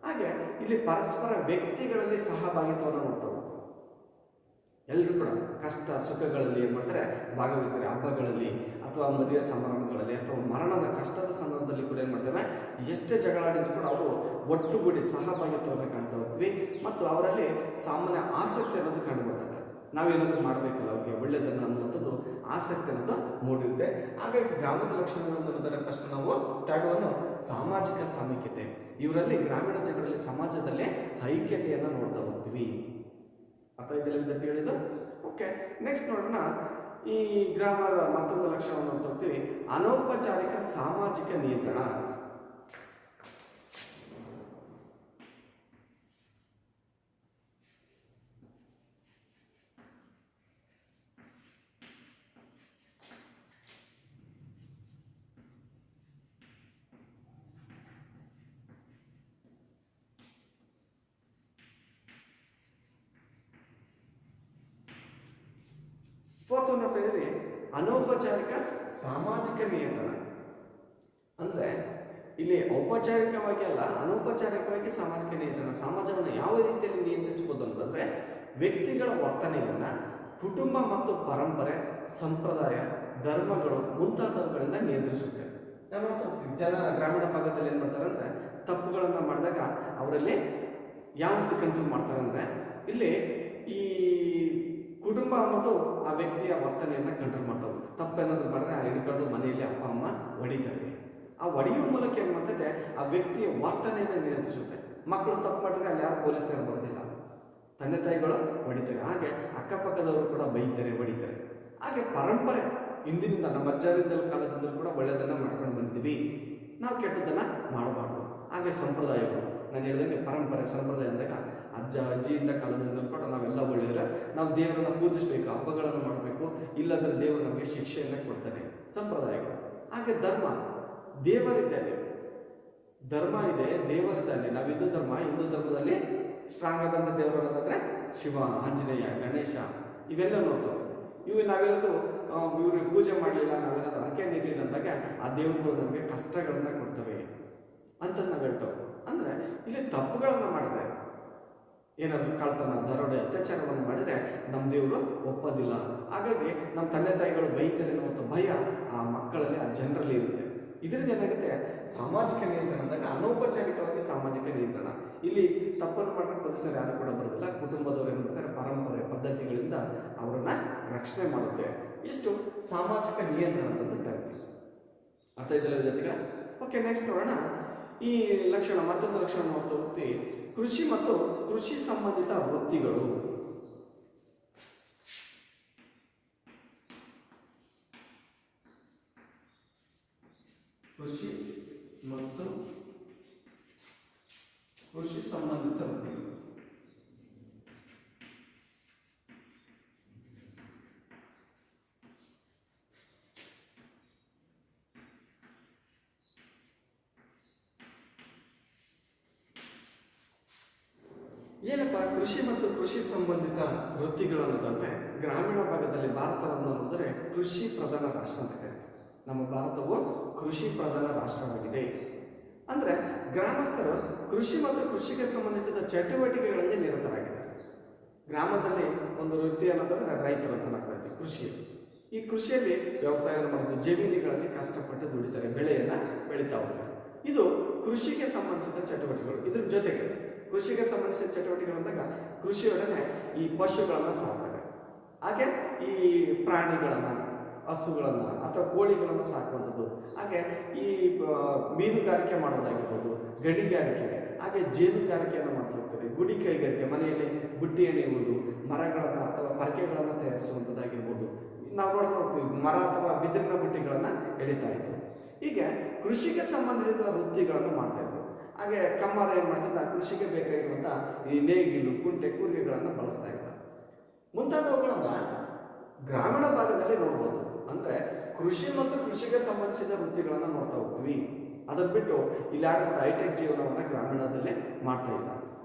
ಹಾಗೆ ಇಲ್ಲಿ ಪರಸ್ಪರ ವ್ಯಕ್ತಿಗಳಲ್ಲಿ ಸಹಭಾಗಿತ್ವವನ್ನು ನೋಡ್ತಾ ಹೋಗ್ತೀವಿ. ಎಲ್ಲರೂ ಕೂಡ ಕಷ್ಟ ಸುಖಗಳಲ್ಲಿ ಏನು ಮಾಡ್ತಾರೆ, ಭಾಗವಹಿಸ್ತಾರೆ. ಹಬ್ಬಗಳಲ್ಲಿ ಅಥವಾ ಮದುವೆ ಸಮಾರಂಭಗಳಲ್ಲಿ ಅಥವಾ ಮರಣದ ಕಷ್ಟದ ಸಂದರ್ಭದಲ್ಲಿ ಕೂಡ ಏನು ಮಾಡ್ತೇವೆ, ಎಷ್ಟೇ ಜಗಳಾಡಿದ್ರು ಕೂಡ ಅವರು ಒಟ್ಟುಗೂಡಿ ಸಹಭಾಗಿತ್ವವನ್ನು ಕಾಣ್ತಾ ಹೋಗ್ತೀವಿ. ಮತ್ತು ಅವರಲ್ಲಿ ಸಾಮಾನ್ಯ ಆಸಕ್ತಿ ಅನ್ನೋದು ಕಂಡುಬರ್ತದೆ. ನಾವೇನಾದರೂ ಮಾಡಬೇಕಲ್ಲ ಅವ್ರಿಗೆ ಒಳ್ಳೆಯದನ್ನು ಅನ್ನುವಂಥದ್ದು ಆಸಕ್ತಿ ಅನ್ನೋದು ಮೂಡಿರುತ್ತೆ. ಹಾಗಾಗಿ ಗ್ರಾಮದ ಲಕ್ಷಣಗಳನ್ನು ಅನ್ನೋದರ ಪ್ರಶ್ನೆ ನಾವು ತಡೆವನ್ನು ಸಾಮಾಜಿಕ ಸಾಮೀಪ್ಯತೆ. ಇವರಲ್ಲಿ ಗ್ರಾಮೀಣ ಜನರಲ್ಲಿ ಸಮಾಜದಲ್ಲಿ ಐಕ್ಯತೆಯನ್ನು ನೋಡ್ತಾ ಹೋಗ್ತೀವಿ. ಅರ್ಥ ಇದೆಲ್ಲ ವಿದ್ಯಾರ್ಥಿಗಳಿದು? ಓಕೆ, ನೆಕ್ಸ್ಟ್ ನೋಡೋಣ. ಈ ಗ್ರಾಮದ ಮತ್ತೊಂದು ಲಕ್ಷಣವನ್ನು ನೋಡ್ತಾ ಹೋಗ್ತೀವಿ, ಅನೌಪಚಾರಿಕ ಸಾಮಾಜಿಕ ನಿಯಂತ್ರಣ. ಫೋರ್ತ್ ನೋಡ್ತಾ ಇದ್ದೀವಿ, ಅನೌಪಚಾರಿಕ ಸಾಮಾಜಿಕ ನಿಯಂತ್ರಣ. ಅಂದರೆ ಇಲ್ಲಿ ಔಪಚಾರಿಕವಾಗಿ ಅಲ್ಲ, ಅನೌಪಚಾರಿಕವಾಗಿ ಸಾಮಾಜಿಕ ನಿಯಂತ್ರಣ. ಸಮಾಜವನ್ನು ಯಾವ ರೀತಿಯಲ್ಲಿ ನಿಯಂತ್ರಿಸಬಹುದು ಅಂತಂದರೆ ವ್ಯಕ್ತಿಗಳ ವರ್ತನೆಯನ್ನು ಕುಟುಂಬ ಮತ್ತು ಪರಂಪರೆ, ಸಂಪ್ರದಾಯ, ಧರ್ಮಗಳು ಮುಂತಾದವುಗಳಿಂದ ನಿಯಂತ್ರಿಸುತ್ತೆ. ನಾವು ನೋಡ್ತಾ ಹೋಗ್ತೀವಿ, ಜನ ಗ್ರಾಮೀಣ ಭಾಗದಲ್ಲಿ ಏನು ಮಾಡ್ತಾರೆ ಅಂದರೆ ತಪ್ಪುಗಳನ್ನು ಮಾಡಿದಾಗ ಅವರಲ್ಲಿ ಯಾವ ರೀತಿ ಕಂಟ್ರೋಲ್ ಮಾಡ್ತಾರೆ ಅಂದರೆ ಇಲ್ಲಿ ಈ ಕುಟುಂಬ ಮತ್ತು ಆ ವ್ಯಕ್ತಿಯ ವರ್ತನೆಯನ್ನು ಕಂಟ್ರೋಲ್ ಮಾಡ್ತಾ ಹೋಗ್ತಾರೆ. ತಪ್ಪೇನಾದ್ರು ಮಾಡಿದ್ರೆ ಹಿಡ್ಕೊಂಡು ಮನೆಯಲ್ಲಿ ಅಪ್ಪ ಅಮ್ಮ ಹೊಡಿತಾರೆ. ಆ ಹೊಡೆಯುವ ಮೂಲಕ ಏನು ಮಾಡ್ತೈತೆ, ಆ ವ್ಯಕ್ತಿಯ ವರ್ತನೆಯನ್ನು ನಿಯಂತ್ರಿಸುತ್ತೆ. ಮಕ್ಕಳು ತಪ್ಪು ಮಾಡಿದ್ರೆ ಅಲ್ಲಿ ಯಾರು ಪೊಲೀಸ್ನವ್ರು ಬರೋದಿಲ್ಲ, ತಂದೆ ತಾಯಿಗಳು ಹೊಡಿತಾರೆ. ಹಾಗೆ ಅಕ್ಕಪಕ್ಕದವರು ಕೂಡ ಬೈತಾರೆ, ಹೊಡಿತಾರೆ. ಹಾಗೆ ಪರಂಪರೆ ಇಂದಿನಿಂದ ನಮ್ಮ ಅಜ್ಜರಿಂದ ಕಾಲದಿಂದಲೂ ಕೂಡ ಒಳ್ಳೆಯದನ್ನು ಮಾಡ್ಕೊಂಡು ಬಂದಿದ್ದೀವಿ, ನಾವು ಕೆಟ್ಟದ್ದನ್ನು ಮಾಡಬಾರ್ದು. ಹಾಗೆ ಸಂಪ್ರದಾಯಗಳು, ನಾನು ಹೇಳಿದಂಗೆ ಪರಂಪರೆ ಸಂಪ್ರದಾಯ ಅಂದಾಗ ಅಜ್ಜ ಅಜ್ಜಿಯಿಂದ ಕಾಲದಿಂದಲೂ ಕೂಡ ನಾವೆಲ್ಲ ಒಳ್ಳೆಯವರು, ನಾವು ದೇವರನ್ನು ಪೂಜಿಸಬೇಕು, ಹಬ್ಬಗಳನ್ನು ಮಾಡಬೇಕು, ಇಲ್ಲಾಂದರೆ ದೇವರು ನಮಗೆ ಶಿಕ್ಷೆಯನ್ನು ಕೊಡ್ತಾನೆ. ಸಂಪ್ರದಾಯಗಳು. ಹಾಗೆ ಧರ್ಮ, ದೇವರಿದ್ದಾನೆ, ಧರ್ಮ ಇದೆ, ದೇವರಿದ್ದಾನೆ. ನಾವು ಹಿಂದೂ ಧರ್ಮದಲ್ಲಿ ಸ್ಟ್ರಾಂಗ್ ಆದಂಥ ದೇವರು ಅನ್ನೋದಾದರೆ ಶಿವ, ಆಂಜನೇಯ, ಗಣೇಶ ಇವೆಲ್ಲ ನೋಡ್ತಾವೆ. ಇವು ನಾವೇನಾದರೂ ಇವ್ರಿಗೆ ಪೂಜೆ ಮಾಡಲಿಲ್ಲ, ನಾವೇನಾದ್ರೂ ಅರ್ಕೆ ನೀಡಲಿಲ್ಲ ಅಂದಾಗ ಆ ದೇವರುಗಳು ನಮಗೆ ಕಷ್ಟಗಳನ್ನು ಕೊಡ್ತವೆ ಅಂತ ನಾವು ಹೇಳ್ತೇವೆ. ಅಂದರೆ ಇಲ್ಲಿ ತಪ್ಪುಗಳನ್ನು ಮಾಡಿದ್ರೆ, ಏನಾದರೂ ಕಳ್ತನ, ದರೋಡೆ, ಅತ್ಯಾಚಾರವನ್ನು ಮಾಡಿದರೆ ನಮ್ಮ ದೇವರು ಒಪ್ಪೋದಿಲ್ಲ. ಹಾಗಾಗಿ ನಮ್ಮ ತಂದೆ ತಾಯಿಗಳು ಬೈತಾರೆ ಅನ್ನುವಂಥ ಭಯ ಆ ಮಕ್ಕಳಲ್ಲಿ, ಆ ಜನರಲ್ಲಿ ಇರುತ್ತೆ. ಇದರಿಂದ ಏನಾಗುತ್ತೆ, ಸಾಮಾಜಿಕ ನಿಯಂತ್ರಣ ಅಂದಾಗ ಅನೌಪಚಾರಿಕವಾಗಿ ಸಾಮಾಜಿಕ ನಿಯಂತ್ರಣ. ಇಲ್ಲಿ ತಪ್ಪನ್ನು ಮಾಡಿದ್ರೆ ಪೊಲೀಸರು ಯಾರು ಕೂಡ ಬರೋದಿಲ್ಲ. ಕುಟುಂಬದವರು ಏನು ಮಾಡ್ತಾರೆ, ಪರಂಪರೆ ಪದ್ಧತಿಗಳಿಂದ ಅವರನ್ನು ರಕ್ಷಣೆ ಮಾಡುತ್ತೆ. ಇಷ್ಟು ಸಾಮಾಜಿಕ ನಿಯಂತ್ರಣ ಅಂತ ಕರಿತೀವಿ. ಅರ್ಥ ಇದೆಲ್ಲ ವಿದ್ಯಾರ್ಥಿಗಳ? ಓಕೆ, ನೆಕ್ಸ್ಟ್ ನೋಡೋಣ. ಈ ಲಕ್ಷಣ, ಮತ್ತೊಂದು ಲಕ್ಷಣ ನೋಡ್ತಾ ಹೋಗ್ತೀವಿ, ಕೃಷಿ ಮತ್ತು ಕೃಷಿ ಸಂಬಂಧಿತ ವೃತ್ತಿಗಳು. ಕೃಷಿ ಮತ್ತು ಕೃಷಿ ಸಂಬಂಧಿತ ವೃತ್ತಿಗಳು. ಏನಪ್ಪ ಕೃಷಿ ಮತ್ತು ಕೃಷಿ ಸಂಬಂಧಿತ ವೃತ್ತಿಗಳು ಅನ್ನೋದಾದ್ರೆ, ಗ್ರಾಮೀಣ ಭಾಗದಲ್ಲಿ ಭಾರತವನ್ನು ನೋಡಿದ್ರೆ ಕೃಷಿ ಪ್ರಧಾನ ರಾಷ್ಟ್ರ ಅಂತ ಕರೀತೀವಿ. ನಮ್ಮ ಭಾರತವು ಕೃಷಿ ಪ್ರಧಾನ ರಾಷ್ಟ್ರವಾಗಿದೆ. ಅಂದರೆ ಗ್ರಾಮಸ್ಥರು ಕೃಷಿ ಮತ್ತು ಕೃಷಿಗೆ ಸಂಬಂಧಿಸಿದ ಚಟುವಟಿಕೆಗಳಲ್ಲಿ ನಿರತರಾಗಿದ್ದಾರೆ. ಗ್ರಾಮದಲ್ಲಿ ಒಂದು ವೃತ್ತಿ ಅನ್ನೋದಂದ್ರೆ ರೈತರು ಅಂತ ನಾವು ಕರಿತೀವಿ, ಕೃಷಿಯಲ್ಲಿ. ಈ ಕೃಷಿಯಲ್ಲಿ ವ್ಯವಸಾಯವನ್ನು ಮಾಡೋದು, ಜಮೀನುಗಳಲ್ಲಿ ಕಷ್ಟಪಟ್ಟು ದುಡಿತಾರೆ, ಬೆಳೆಯನ್ನು ಬೆಳೀತಾ ಹೋಗ್ತಾರೆ. ಇದು ಕೃಷಿಗೆ ಸಂಬಂಧಿಸಿದ ಚಟುವಟಿಕೆಗಳು. ಇದ್ರ ಜೊತೆಗೆ ಕೃಷಿಗೆ ಸಂಬಂಧಿಸಿದ ಚಟುವಟಿಕೆಗಳು ಅಂದಾಗ ಕೃಷಿಯೊಡನೆ ಈ ಪಶುಗಳನ್ನು ಸಾಕ್ತಾರೆ. ಹಾಗೆ ಈ ಪ್ರಾಣಿಗಳನ್ನು, ಹಸುಗಳನ್ನು ಅಥವಾ ಕೋಳಿಗಳನ್ನು ಸಾಕುವಂಥದ್ದು, ಹಾಗೆ ಈ ಮೀನುಗಾರಿಕೆ ಮಾಡೋದಾಗಿರ್ಬೋದು, ಗಣಿಗಾರಿಕೆ, ಹಾಗೆ ಜೇನುಗಾರಿಕೆಯನ್ನು ಮಾಡ್ತಾ ಹೋಗ್ತಾರೆ. ಗುಡಿ ಕೈಗಾರಿಕೆ, ಮನೆಯಲ್ಲಿ ಬುಟ್ಟಿ ಎಣೆಯುವುದು, ಮರಗಳನ್ನು ಅಥವಾ ಪರಕೆಗಳನ್ನು ತಯಾರಿಸುವಂಥದ್ದಾಗಿರ್ಬೋದು. ನಾವು ನೋಡ್ತಾ ಹೋಗ್ತೀವಿ, ಮರ ಅಥವಾ ಬಿದಿರಿನ ಬುಟ್ಟಿಗಳನ್ನು ಎಳಿತಾ ಇದ್ರು. ಹೀಗೆ ಕೃಷಿಗೆ ಸಂಬಂಧಿಸಿದ ವೃತ್ತಿಗಳನ್ನು ಮಾಡ್ತಾ ಇದ್ರು. ಹಾಗೆ ಕಮ್ಮಾರ ಏನು ಮಾಡ್ತಿದ್ದ, ಕೃಷಿಗೆ ಬೇಕಾಗಿರುವಂಥ ಈ ನೇಗಿಲು, ಕುಂಟೆ, ಕೂರ್ಗೆಗಳನ್ನು ಬಳಸ್ತಾ ಇದ್ದ. ಮುಂತಾದವುಗಳನ್ನು ಗ್ರಾಮೀಣ ಭಾಗದಲ್ಲಿ ನೋಡ್ಬೋದು. ಅಂದರೆ ಕೃಷಿ ಮತ್ತು ಕೃಷಿಗೆ ಸಂಬಂಧಿಸಿದ ವೃತ್ತಿಗಳನ್ನು ನೋಡ್ತಾ ಹೋಗ್ತೀವಿ. ಅದನ್ನು ಬಿಟ್ಟು ಇಲ್ಲಿ ಯಾರು ಕೂಡ ಹೈಟೆಕ್ ಜೀವನವನ್ನು ಗ್ರಾಮೀಣದಲ್ಲೇ ಮಾಡ್ತಾ ಇಲ್ಲ.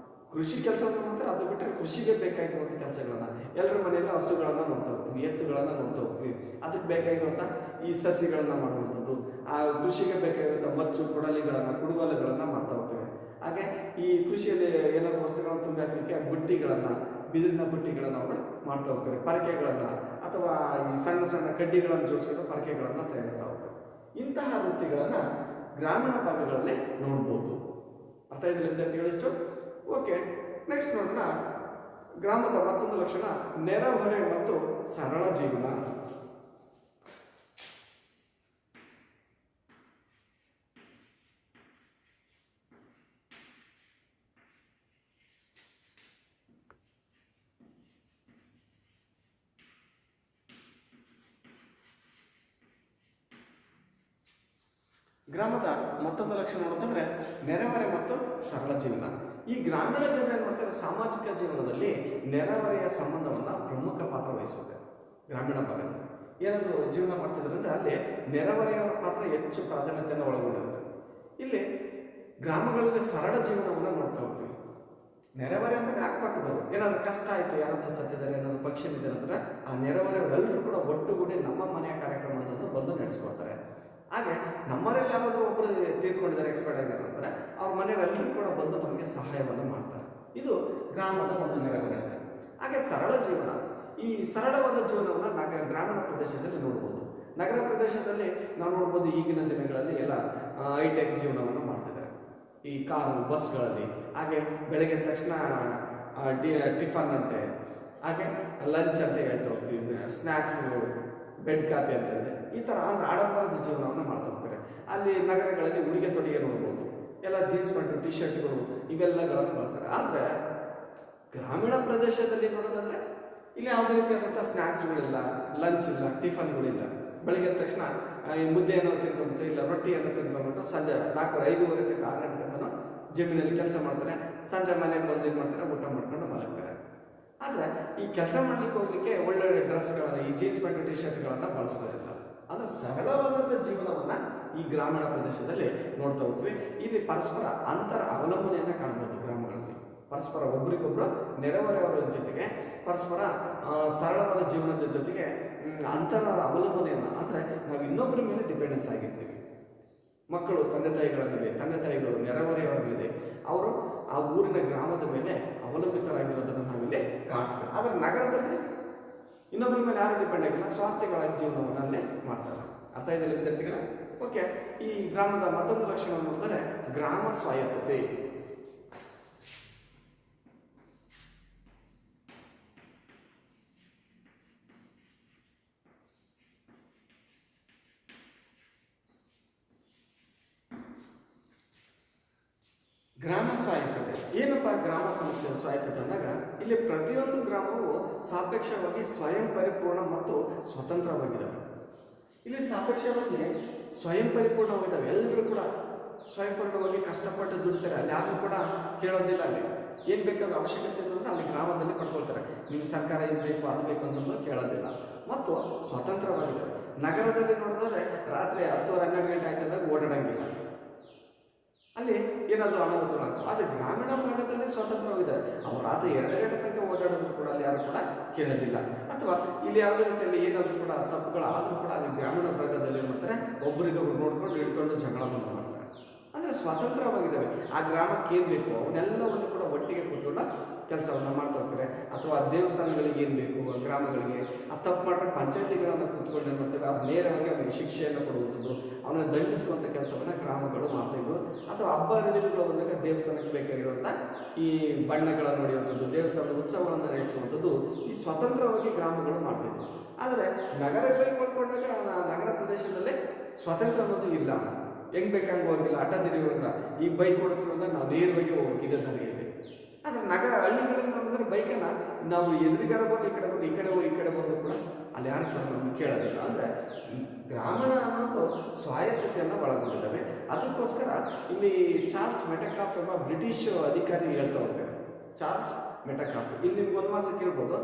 ಕೃಷಿ ಕೆಲಸವನ್ನು ಮಾಡ್ತಾರೆ, ಅದು ಬಿಟ್ಟರೆ ಕೃಷಿಗೆ ಬೇಕಾಗಿರುವಂಥ ಕೆಲಸಗಳನ್ನು, ಎಲ್ಲರ ಮನೆಯಲ್ಲೂ ಹಸುಗಳನ್ನು ನೋಡ್ತಾ ಹೋಗ್ತೀವಿ, ಎತ್ತುಗಳನ್ನು ನೋಡ್ತಾ ಹೋಗ್ತೀವಿ. ಅದಕ್ಕೆ ಬೇಕಾಗಿರುವಂಥ ಈ ಸಸಿಗಳನ್ನು ಮಾಡುವಂಥದ್ದು, ಆ ಕೃಷಿಗೆ ಬೇಕಾಗಿರುವಂಥ ಮಚ್ಚು, ಕೊಡಲಿಗಳನ್ನು, ಕುಡುಗೋಲುಗಳನ್ನು ಮಾಡ್ತಾ ಹೋಗ್ತೇವೆ. ಹಾಗೆ ಈ ಕೃಷಿಯಲ್ಲಿ ಏನಾದರೂ ವಸ್ತುಗಳನ್ನು ತುಂಬಿ ಹಾಕಲಿಕ್ಕೆ ಬುಟ್ಟಿಗಳನ್ನು, ಬಿದಿರಿನ ಬುಟ್ಟಿಗಳನ್ನು ಅವರು ಮಾಡ್ತಾ ಹೋಗ್ತಾರೆ. ಪರಕೆಗಳನ್ನು ಅಥವಾ ಈ ಸಣ್ಣ ಸಣ್ಣ ಕಡ್ಡಿಗಳನ್ನು ಜೋಡಿಸ್ಕೊಂಡು ಪರಕೆಗಳನ್ನು ತಯಾರಿಸ್ತಾ ಹೋಗ್ತಾರೆ. ಇಂತಹ ವೃತ್ತಿಗಳನ್ನು ಗ್ರಾಮೀಣ ಭಾಗಗಳಲ್ಲೇ ನೋಡ್ಬೋದು. ಅರ್ಥ ಇದೆಯಲ್ಲ ವಿದ್ಯಾರ್ಥಿಗಳಿಷ್ಟು? ಓಕೆ, ನೆಕ್ಸ್ಟ್ ನೋಡೋಣ. ಗ್ರಾಮದ ಮತ್ತೊಂದು ಲಕ್ಷಣ, ನೆರೆಹೊರೆ ಮತ್ತು ಸರಳ ಜೀವನ. ಗ್ರಾಮದ ಮತ್ತೊಂದು ಲಕ್ಷಣ ನೋಡೋದಾದ್ರೆ ನೆರೆಹೊರೆ ಮತ್ತು ಸರಳ ಜೀವನ. ಈ ಗ್ರಾಮೀಣ ಜನ ಏನು ಮಾಡ್ತಾರೆ, ಸಾಮಾಜಿಕ ಜೀವನದಲ್ಲಿ ನೆರೆಹೊರೆಯ ಸಂಬಂಧವನ್ನು ಪ್ರಮುಖ ಪಾತ್ರ ವಹಿಸುತ್ತೆ. ಗ್ರಾಮೀಣ ಭಾಗದಲ್ಲಿ ಏನಾದರೂ ಜೀವನ ಮಾಡ್ತಿದ್ದಾರೆ ಅಂದರೆ ಅಲ್ಲಿ ನೆರೆಹೊರೆಯವರ ಪಾತ್ರ ಹೆಚ್ಚು ಪ್ರಾಧಾನ್ಯತೆಯನ್ನು ಒಳಗೊಂಡಿರುತ್ತೆ. ಇಲ್ಲಿ ಗ್ರಾಮಗಳಲ್ಲಿ ಸರಳ ಜೀವನವನ್ನು ನೋಡ್ತಾ ಹೋಗ್ತೀವಿ. ನೆರೆಹೊರೆ ಅಂದಾಗ ಅಕ್ಕಪಕ್ಕದವರು ಏನಾದ್ರು ಕಷ್ಟ ಆಯಿತು, ಯಾರಾದರೂ ಸತ್ತಿದ್ದಾರೆ, ಏನಾದ್ರು ಫಂಕ್ಷನ್ ಇದೆ ಅಂದ್ರೆ ಆ ನೆರೆಹೊರೆಯವರೆಲ್ಲರೂ ಕೂಡ ಒಟ್ಟುಗೂಡಿ ನಮ್ಮ ಮನೆಯ ಕಾರ್ಯಕ್ರಮ ಅಂತಂದು ಬಂದು ನಡೆಸ್ಕೊಡ್ತಾರೆ. ಹಾಗೆ ನಮ್ಮನೆಯಲ್ಲಿ ಯಾರಾದರೂ ಒಬ್ಬರು ತೀರ್ಕೊಂಡಿದ್ದಾರೆ, ಎಕ್ಸ್ಪೈರ್ಡ್ ಆಗಿದ್ದಾರೆ ಅಂದರೆ ಅವ್ರ ಮನೆಯವರೆಲ್ಲರೂ ಕೂಡ ಬಂದು ನಮಗೆ ಸಹಾಯವನ್ನು ಮಾಡ್ತಾರೆ. ಇದು ಗ್ರಾಮದ ಒಂದು ನೆರೆಹೊರೆ ಅಂತ. ಹಾಗೆ ಸರಳ ಜೀವನ, ಈ ಸರಳವಾದ ಜೀವನವನ್ನು ಗ್ರಾಮೀಣ ಪ್ರದೇಶದಲ್ಲಿ ನೋಡ್ಬೋದು. ನಗರ ಪ್ರದೇಶದಲ್ಲಿ ನಾವು ನೋಡ್ಬೋದು ಈಗಿನ ದಿನಗಳಲ್ಲಿ ಎಲ್ಲ ಹೈಟೆಕ್ ಜೀವನವನ್ನು ಮಾಡ್ತಿದ್ದಾರೆ, ಈ ಕಾರು ಬಸ್ಗಳಲ್ಲಿ. ಹಾಗೆ ಬೆಳಗ್ಗೆ ತಕ್ಷಣ ಟಿಫನ್ ಅಂತೆ, ಹಾಗೆ ಲಂಚ್ ಅಂತ ಹೇಳ್ತಾ ಹೋಗ್ತೀವಿ, ಸ್ನ್ಯಾಕ್ಸ್ಗಳು, ಬೆಡ್ ಕಾಫಿ ಅಂತಂದರೆ ಈ ಥರ ಆಡಂಬರದ ಜೀವನವನ್ನು ಮಾಡ್ತಾ ಹೋಗ್ತಾರೆ. ಅಲ್ಲಿ ನಗರಗಳಲ್ಲಿ ಉಡುಗೆ ತೊಡುಗೆ ನೋಡ್ಬೋದು, ಎಲ್ಲ ಜೀನ್ಸ್ ಪ್ಯಾಂಟು, ಟಿ ಶರ್ಟ್ಗಳು ಇವೆಲ್ಲಗಳನ್ನು ಬಳಸ್ತಾರೆ. ಆದರೆ ಗ್ರಾಮೀಣ ಪ್ರದೇಶದಲ್ಲಿ ನೋಡೋದಾದರೆ ಇಲ್ಲಿ ಯಾವುದೇ ರೀತಿಯಾದಂಥ ಸ್ನ್ಯಾಕ್ಸ್ಗಳಿಲ್ಲ, ಲಂಚ್ ಇಲ್ಲ, ಟಿಫನ್ಗಳಿಲ್ಲ. ಬೆಳಗ್ಗೆ ತಕ್ಷಣ ಈ ಮುದ್ದೆಯನ್ನು ತಿನ್ಕೊಂಬಿಟ್ಟು ಇಲ್ಲ ರೊಟ್ಟಿಯನ್ನು ತಿನ್ಕೊಂಡ್ಬಿಟ್ಟು ಸಂಜೆ 4:30-5:30 ತನಕ 6 ಗಂಟೆ ತನಕ ಜಮೀನಲ್ಲಿ ಕೆಲಸ ಮಾಡ್ತಾರೆ. ಸಂಜೆ ಮನೆಗೆ ಬಂದು ಏನು ಮಾಡ್ತಾರೆ, ಊಟ ಮಾಡ್ಕೊಂಡು ಮಲಗ್ತಾರೆ. ಆದರೆ ಈ ಕೆಲಸ ಮಾಡ್ಲಿಕ್ಕೆ ಹೋಗ್ಲಿಕ್ಕೆ ಒಳ್ಳೊಳ್ಳೆ ಡ್ರೆಸ್ಗಳನ್ನು, ಈ ಜೀನ್ಸ್ ಪ್ಯಾಂಟ್ ಟಿ ಶರ್ಟ್ಗಳನ್ನು ಬಳಸೋದಿಲ್ಲ. ಅಂದರೆ ಸರಳವಾದಂಥ ಜೀವನವನ್ನು ಈ ಗ್ರಾಮೀಣ ಪ್ರದೇಶದಲ್ಲಿ ನೋಡ್ತಾ ಹೋಗ್ತೀವಿ. ಇಲ್ಲಿ ಪರಸ್ಪರ ಅಂತರ ಅವಲಂಬನೆಯನ್ನು ಕಾಣ್ಬೋದು. ಗ್ರಾಮಗಳಲ್ಲಿ ಪರಸ್ಪರ ಒಬ್ರಿಗೊಬ್ಬರು ನೆರೆಹೊರೆಯವರ ಜೊತೆಗೆ ಪರಸ್ಪರ ಸರಳವಾದ ಜೀವನದ ಜೊತೆಗೆ ಅಂತರ ಅವಲಂಬನೆಯನ್ನು, ಅಂದರೆ ನಾವು ಇನ್ನೊಬ್ಬರ ಮೇಲೆ ಡಿಪೆಂಡೆನ್ಸ್ ಆಗಿರ್ತೀವಿ. ಮಕ್ಕಳು ತಂದೆ ತಾಯಿಗಳ ಮೇಲೆ, ತಂದೆ ತಾಯಿಗಳು ನೆರೆಹೊರೆಯವರ ಮೇಲೆ, ಅವರು ಆ ಊರಿನ ಗ್ರಾಮದ ಮೇಲೆ ಅವಲಂಬಿತರಾಗಿರೋದನ್ನು ನಾವಿಲ್ಲಿ ಕಾಣ್ತೀವಿ. ಆದರೆ ನಗರದಲ್ಲಿ ಇನ್ನೊಬ್ಬರ ಮೇಲೆ ಯಾರು ಡಿಪೆಂಡ್ ಆಗಿಲ್ಲ, ಸ್ವಾರ್ಥಿಗಳಾಗಿ ಜೀವನವನ್ನು ಅಲ್ಲೇ ಮಾಡ್ತಾರೆ. ಅರ್ಥ ಇದೆ ವಿದ್ಯಾರ್ಥಿಗಳ? ಓಕೆ, ಈ ಗ್ರಾಮದ ಮತ್ತೊಂದು ಲಕ್ಷಣ ನೋಡಿದರೆ ಗ್ರಾಮ ಸ್ವಾಯತ್ತತೆ. ಗ್ರಾಮ ಸ್ವಾಯತ್ತತೆ ಏನಪ್ಪ? ಗ್ರಾಮ ಸ್ವಾಯತ್ತತೆ ಅಂದಾಗ ಇಲ್ಲಿ ಪ್ರತಿಯೊಂದು ಗ್ರಾಮವು ಸಾಪೇಕ್ಷವಾಗಿ ಸ್ವಯಂ ಪರಿಪೂರ್ಣ ಮತ್ತು ಸ್ವತಂತ್ರವಾಗಿದ್ದಾವೆ. ಇಲ್ಲಿ ಸಾಪೇಕ್ಷವಾಗಿ ಸ್ವಯಂ ಪರಿಪೂರ್ಣವಾಗಿದ್ದಾವೆ. ಎಲ್ಲರೂ ಕೂಡ ಸ್ವಯಂ ಪರಿಪೂರ್ಣವಾಗಿ ಕಷ್ಟಪಟ್ಟು ದುಡಿತಾರೆ. ಅಲ್ಲಿ ಯಾರು ಕೂಡ ಕೇಳೋದಿಲ್ಲ. ಅಲ್ಲಿ ಏನು ಬೇಕಾದ್ರೂ ಅವಶ್ಯಕತೆ ಇರ್ತಂದ್ರೆ ಅಲ್ಲಿ ಗ್ರಾಮದಲ್ಲಿ ಪಡ್ಕೊಳ್ತಾರೆ. ನಿಮ್ಗೆ ಸರ್ಕಾರ ಇದು ಬೇಕು ಅದು ಬೇಕು ಅಂತಂದು ಕೇಳೋದಿಲ್ಲ ಮತ್ತು ಸ್ವತಂತ್ರವಾಗಿದ್ದಾವೆ. ನಗರದಲ್ಲಿ ನೋಡಿದ್ರೆ ರಾತ್ರಿ 10-12 ಗಂಟೆ ಆಯ್ತಂದಾಗ ಓಡಾಡಂಗಿಲ್ಲ, ಅಲ್ಲಿ ಏನಾದರೂ ಅನಾಹುತಗಳಾಗ್ತವೆ. ಆದರೆ ಗ್ರಾಮೀಣ ಭಾಗದಲ್ಲಿ ಸ್ವತಂತ್ರವಾಗಿದೆ. ಅವರು ರಾತ್ರಿ 2 ಗಂಟೆ ತನಕ ಓಡಾಡಿದ್ರು ಕೂಡ ಅಲ್ಲಿ ಯಾರು ಕೂಡ ಕೇಳೋದಿಲ್ಲ. ಅಥವಾ ಇಲ್ಲಿ ಯಾವುದೇ ರೀತಿಯಲ್ಲಿ ಏನಾದರೂ ಕೂಡ ತಪ್ಪುಗಳಾದರೂ ಕೂಡ ಅಲ್ಲಿ ಗ್ರಾಮೀಣ ಭಾಗದಲ್ಲಿ ಏನು ಮಾಡ್ತಾರೆ, ಒಬ್ಬರಿಗೊಬ್ರು ನೋಡ್ಕೊಂಡು ಹಿಡ್ಕೊಂಡು ಜಗಳವನ್ನು ಮಾಡ್ತಾರೆ. ಅಂದರೆ ಸ್ವತಂತ್ರವಾಗಿದ್ದಾವೆ. ಆ ಗ್ರಾಮಕ್ಕೆ ಏನು ಬೇಕು ಅವನ್ನೆಲ್ಲವನ್ನು ಕೂಡ ಒಟ್ಟಿಗೆ ಕೂತ್ಕೊಂಡು ಕೆಲಸವನ್ನು ಮಾಡ್ತಾ ಹೋಗ್ತಾರೆ. ಅಥವಾ ದೇವಸ್ಥಾನಗಳಿಗೆ ಏನು ಬೇಕು ಗ್ರಾಮಗಳಿಗೆ, ಆ ತಪ್ಪು ಮಾಡಿದ್ರೆ ಪಂಚಾಯತಿಗಳನ್ನು ಕೂತ್ಕೊಂಡು ಏನು ಮಾಡ್ತಾರೆ, ಅವ್ರು ನೇರವಾಗಿ ಅವನಿಗೆ ಶಿಕ್ಷೆಯನ್ನು ಕೊಡುವಂಥದ್ದು, ಅವನ ದಂಡಿಸುವಂಥ ಕೆಲಸವನ್ನು ಗ್ರಾಮಗಳು ಮಾಡ್ತಾಯಿದ್ವು. ಅಥವಾ ಹಬ್ಬ ಹರಿದಿನಗಳು ಬಂದಾಗ ದೇವಸ್ಥಾನಕ್ಕೆ ಬೇಕಾಗಿರುವಂಥ ಈ ಬಣ್ಣಗಳನ್ನು ಹೊಡೆಯುವಂಥದ್ದು, ದೇವಸ್ಥಾನದ ಉತ್ಸವಗಳನ್ನು ನಡೆಸುವಂಥದ್ದು ಈ ಸ್ವತಂತ್ರವಾಗಿ ಗ್ರಾಮಗಳು ಮಾಡ್ತಿದ್ವು. ಆದರೆ ನಗರಗಳಿಗೆ ಮಾಡ್ಕೊಂಡಾಗ ನಗರ ಪ್ರದೇಶದಲ್ಲಿ ಸ್ವತಂತ್ರ ಅನ್ನೋದು ಇಲ್ಲ. ಹೆಂಗೆ ಬೇಕಂಗೆ ಹೋಗಿಲ್ಲ, ಅಡ್ಡದಿಡಿಯೋಲ್ಲ. ಈ ಬೈಕ್ ಓಡಿಸೋದ್ರಿಂದ ನಾವು ನೇರವಾಗಿ ಹೋಗ್ಬೇಕು ಇದೇ ದಾರಿಯಲ್ಲಿ. ಆದರೆ ಹಳ್ಳಿಗಳಲ್ಲಿ ನೋಡಿದ್ರೆ ಬೈಕನ್ನು ನಾವು ಎದುರಿಗಾರ ಬಂದು ಈ ಕಡೆ ಬಂದು ಈ ಕಡೆ ಹೋಗಿ ಈ ಕಡೆ ಬಂದು ಕೂಡ ಅಲ್ಲಿ ಯಾರು ಕೂಡ ನಮಗೆ ಕೇಳೋದಿಲ್ಲ. ಅಂದರೆ ಗ್ರಾಮೀಣ ಅನ್ನೋದು ಸ್ವಾಯತ್ತತೆಯನ್ನು ಒಳಗೊಂಡಿದ್ದಾವೆ. ಅದಕ್ಕೋಸ್ಕರ ಇಲ್ಲಿ ಚಾರ್ಲ್ಸ್ ಮೆಟಕಾಫ್ ಎಂಬ ಬ್ರಿಟಿಷ್ ಅಧಿಕಾರಿ ಹೇಳ್ತಾ ಹೋಗ್ತಾರೆ. ಚಾರ್ಲ್ಸ್ ಮೆಟಕಾಫ್ ಇಲ್ಲಿ ನಿಮ್ಗೆ ಒಂದು ಮಾಸ ಕೇಳ್ಬೋದು.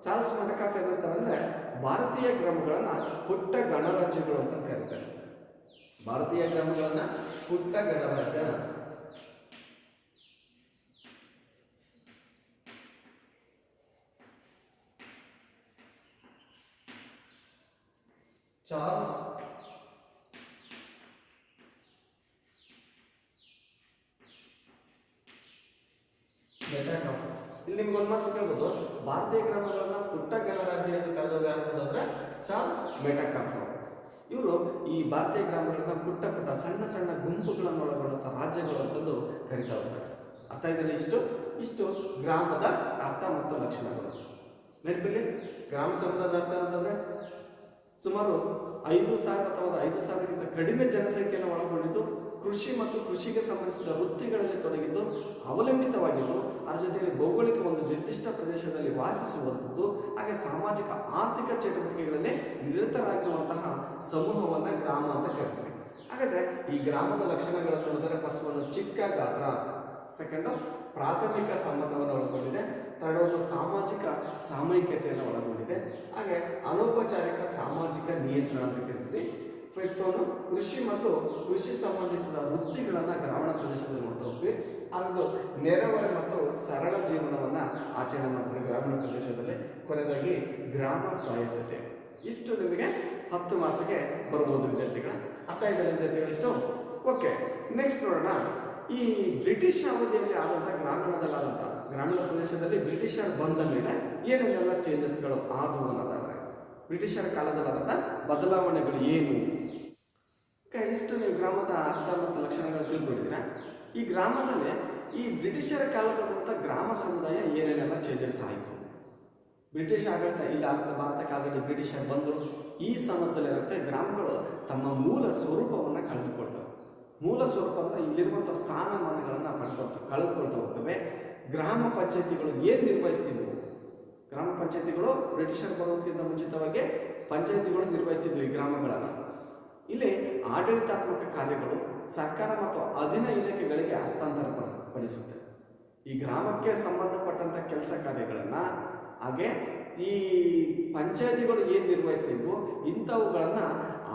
ಚಾರ್ಲ್ಸ್ ಮೆಟಕಾಫ್ ಏನಂತಾರೆ ಅಂದರೆ ಭಾರತೀಯ ಗ್ರಾಮಗಳನ್ನು ಪುಟ್ಟ ಗಣರಾಜ್ಯಗಳು ಅಂತ ಕರೀತಾರೆ. ಭಾರತೀಯ ಗ್ರಾಮಗಳನ್ನು ಪುಟ್ಟ ಗಣರಾಜ್ಯ. ಚಾರ್ಲ್ಸ್ ಮೆಟಕಾಫ್ ಇಲ್ಲಿ ನಿಮ್ಗೆ ಒಂದು ಮಾತು ಕೇಳ್ಬೋದು. ಭಾರತೀಯ ಗ್ರಾಮಗಳನ್ನು ಪುಟ್ಟ ಗಣರಾಜ್ಯ ಎಂದು ಕರೆದವರು ಯಾರು ಅಂದರೆ ಚಾರ್ಲ್ಸ್ ಮೆಟಕಾಫ್. ಇವರು ಈ ಭಾರತೀಯ ಗ್ರಾಮಗಳನ್ನ ಪುಟ್ಟ ಪುಟ್ಟ ಸಣ್ಣ ಸಣ್ಣ ಗುಂಪುಗಳನ್ನು ಒಳಗೊಂಡಂಥ ರಾಜ್ಯಗಳು ಅಂತಂದು ಕರಿತಾ ಹೋಗ್ತಾರೆ. ಅರ್ಥ ಇದೆಯಲ್ಲ? ಇಷ್ಟು ಗ್ರಾಮದ ಅರ್ಥ ಮತ್ತು ಲಕ್ಷಣಗಳು. ನೆನಪಿಲ್ಲಿ ಗ್ರಾಮ ಸಮುದಾಯದ ಅರ್ಥ ಅಂತಂದರೆ ಸುಮಾರು 5,000 ಅಥವಾ 5,000ಕ್ಕಿಂತ ಕಡಿಮೆ ಜನಸಂಖ್ಯೆಯನ್ನು ಒಳಗೊಂಡಿದ್ದು, ಕೃಷಿ ಮತ್ತು ಕೃಷಿಗೆ ಸಂಬಂಧಿಸಿದ ವೃತ್ತಿಗಳಲ್ಲಿ ತೊಡಗಿದ್ದು, ಅವಲಂಬಿತವಾಗಿದ್ದು, ಅದರ ಜೊತೆಯಲ್ಲಿ ಭೌಗೋಳಿಕ ಒಂದು ನಿರ್ದಿಷ್ಟ ಪ್ರದೇಶದಲ್ಲಿ ವಾಸಿಸುವಂಥದ್ದು, ಹಾಗೆ ಸಾಮಾಜಿಕ ಆರ್ಥಿಕ ಚಟುವಟಿಕೆಗಳಲ್ಲಿ ನಿರತರಾಗಿರುವಂತಹ ಸಮೂಹವನ್ನು ಗ್ರಾಮ ಅಂತ ಕರಿತೀವಿ. ಹಾಗಾದರೆ ಈ ಗ್ರಾಮದ ಲಕ್ಷಣಗಳನ್ನು ನೋಡಿದರೆ ಫಸ್ಟ್ ಒಂದು ಚಿಕ್ಕ ಗಾತ್ರ, ಸೆಕೆಂಡು ಪ್ರಾಥಮಿಕ ಸಂಬಂಧವನ್ನು ಒಳಗೊಂಡಿದೆ, ಥರ್ಡ್ ಒಂದು ಸಾಮಾಜಿಕ ಸಾಮಯಿಕತೆಯನ್ನು ಒಳಗೊಂಡಿದೆ, ಹಾಗೆ ಅನೌಪಚಾರಿಕ ಸಾಮಾಜಿಕ ನಿಯಂತ್ರಣ ಅಂತ ಕರಿತೀವಿ, ಫಿಫ್ತ್ ಒನ್ ಕೃಷಿ ಮತ್ತು ಕೃಷಿ ಸಂಬಂಧಿತ ವೃತ್ತಿಗಳನ್ನು ಗ್ರಾಮೀಣ ಪ್ರದೇಶದಲ್ಲಿ ನೋಡ್ತಾ ಹೋಗ್ತೀವಿ. ಹಾಗೂ ನೆರೆಹೊರೆ ಮತ್ತು ಸರಳ ಜೀವನವನ್ನು ಆಚರಣೆ ಮಾಡ್ತಾರೆ ಗ್ರಾಮೀಣ ಪ್ರದೇಶದಲ್ಲಿ. ಕೊನೆಯದಾಗಿ ಗ್ರಾಮ ಸ್ವಾಯತ್ತತೆ. ಇಷ್ಟು ನಿಮಗೆ 10 ಮಾರ್ಕ್ಸ್ಗೆ ಬರ್ಬೋದು ವಿದ್ಯಾರ್ಥಿಗಳ. ಅರ್ಥ ಇದೆಯಲ್ಲ ವಿದ್ಯಾರ್ಥಿಗಳು ಇಷ್ಟು? ಓಕೆ, ನೆಕ್ಸ್ಟ್ ನೋಡೋಣ. ಈ ಬ್ರಿಟಿಷ್ ಅವಧಿಯಲ್ಲಿ ಆದಂಥ ಗ್ರಾಮೀಣ ಪ್ರದೇಶದಲ್ಲಿ ಬ್ರಿಟಿಷರ್ ಬಂದ ಮೇಲೆ ಏನೇನೆಲ್ಲ ಚೇಂಜಸ್ಗಳು ಆದವು ಅನ್ನೋದಾದ್ರೆ, ಬ್ರಿಟಿಷರ ಕಾಲದಲ್ಲಾದಂಥ ಬದಲಾವಣೆಗಳು ಏನು? ಓಕೆ, ಇಷ್ಟು ನೀವು ಗ್ರಾಮದ ಅರ್ಥ ಮತ್ತು ಲಕ್ಷಣಗಳು ತಿಳ್ಕೊಂಡಿದ್ದೀರಾ. ಈ ಗ್ರಾಮದಲ್ಲಿ ಈ ಬ್ರಿಟಿಷರ ಕಾಲದಾದಂಥ ಗ್ರಾಮ ಸಮುದಾಯ ಏನೇನೆಲ್ಲ ಚೇಂಜಸ್ ಆಯಿತು. ಬ್ರಿಟಿಷ್ ಆಡಳಿತ ಇಲ್ಲ ಭಾರತ ಕಾಲದಲ್ಲಿ ಬ್ರಿಟಿಷರ್ ಬಂದರು. ಈ ಸಂದರ್ಭದಲ್ಲಿ ಏನಾಗುತ್ತೆ, ಗ್ರಾಮಗಳು ತಮ್ಮ ಮೂಲ ಸ್ವರೂಪವನ್ನು ಕಳೆದುಕೊಳ್ತವೆ. ಮೂಲ ಸ್ವರೂಪ ಅಂದರೆ ಇಲ್ಲಿರುವಂಥ ಸ್ಥಾನಮಾನಗಳನ್ನು ಕಳೆದುಕೊಳ್ತಾ ಹೋಗ್ತವೆ. ಗ್ರಾಮ ಪಂಚಾಯತಿಗಳು ಏನು ನಿರ್ವಹಿಸ್ತಿದ್ವು? ಗ್ರಾಮ ಪಂಚಾಯತಿಗಳು ಬ್ರಿಟಿಷರ್ ಬರೋದಕ್ಕಿಂತ ಮುಂಚಿತವಾಗಿ ಪಂಚಾಯತಿಗಳು ನಿರ್ವಹಿಸ್ತಿದ್ವು ಈ ಗ್ರಾಮಗಳನ್ನು. ಇಲ್ಲಿ ಆಡಳಿತಾತ್ಮಕ ಕಾರ್ಯಗಳು ಸರ್ಕಾರ ಮತ್ತು ಅಧೀನ ಇಲಾಖೆಗಳಿಗೆ ಹಸ್ತಾಂತರ ಪಡಿಸುತ್ತೆ. ಈ ಗ್ರಾಮಕ್ಕೆ ಸಂಬಂಧಪಟ್ಟಂಥ ಕೆಲಸ ಕಾರ್ಯಗಳನ್ನು, ಹಾಗೆ ಈ ಪಂಚಾಯತಿಗಳು ಏನು ನಿರ್ವಹಿಸ್ತಿದ್ವು ಇಂಥವುಗಳನ್ನು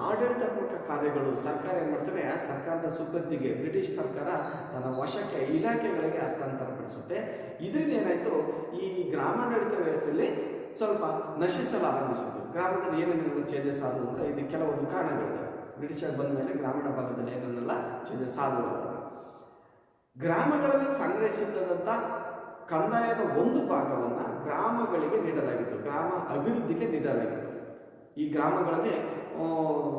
ಆಡಳಿತಾತ್ಮಕ ಕಾರ್ಯಗಳು ಸರ್ಕಾರ ಏನು ಮಾಡ್ತವೆ, ಸರ್ಕಾರದ ಸುಪರ್ದಿಗೆ ಬ್ರಿಟಿಷ್ ಸರ್ಕಾರ ತನ್ನ ವಶಕ್ಕೆ ಇಲಾಖೆಗಳಿಗೆ ಹಸ್ತಾಂತರ ಪಡಿಸುತ್ತೆ. ಇದರಿಂದ ಏನಾಯಿತು, ಈ ಗ್ರಾಮಾಡಳಿತ ವ್ಯವಸ್ಥೆಯಲ್ಲಿ ಸ್ವಲ್ಪ ನಶಿಸಲು ಆರಂಭಿಸಿತು. ಗ್ರಾಮದಲ್ಲಿ ಏನೇನೆಲ್ಲ ಚೇಂಜಸ್ ಆದವು ಅಂದರೆ ಇದು ಕೆಲವೊಂದು ಕಾರಣಗಳಿವೆ. ಬ್ರಿಟಿಷರ್ ಬಂದ ಮೇಲೆ ಗ್ರಾಮೀಣ ಭಾಗದಲ್ಲಿ ಏನೇನೆಲ್ಲ ಚೇಂಜಸ್ ಆದವು ಅನ್ನೋದು. ಗ್ರಾಮಗಳಲ್ಲಿ ಸಂಗ್ರಹಿಸಿದಂಥ ಕಂದಾಯದ ಒಂದು ಭಾಗವನ್ನು ಗ್ರಾಮಗಳಿಗೆ ನೀಡಲಾಗಿತ್ತು, ಗ್ರಾಮ ಅಭಿವೃದ್ಧಿಗೆ ನೀಡಲಾಗಿತ್ತು. ಈ ಗ್ರಾಮಗಳಲ್ಲಿ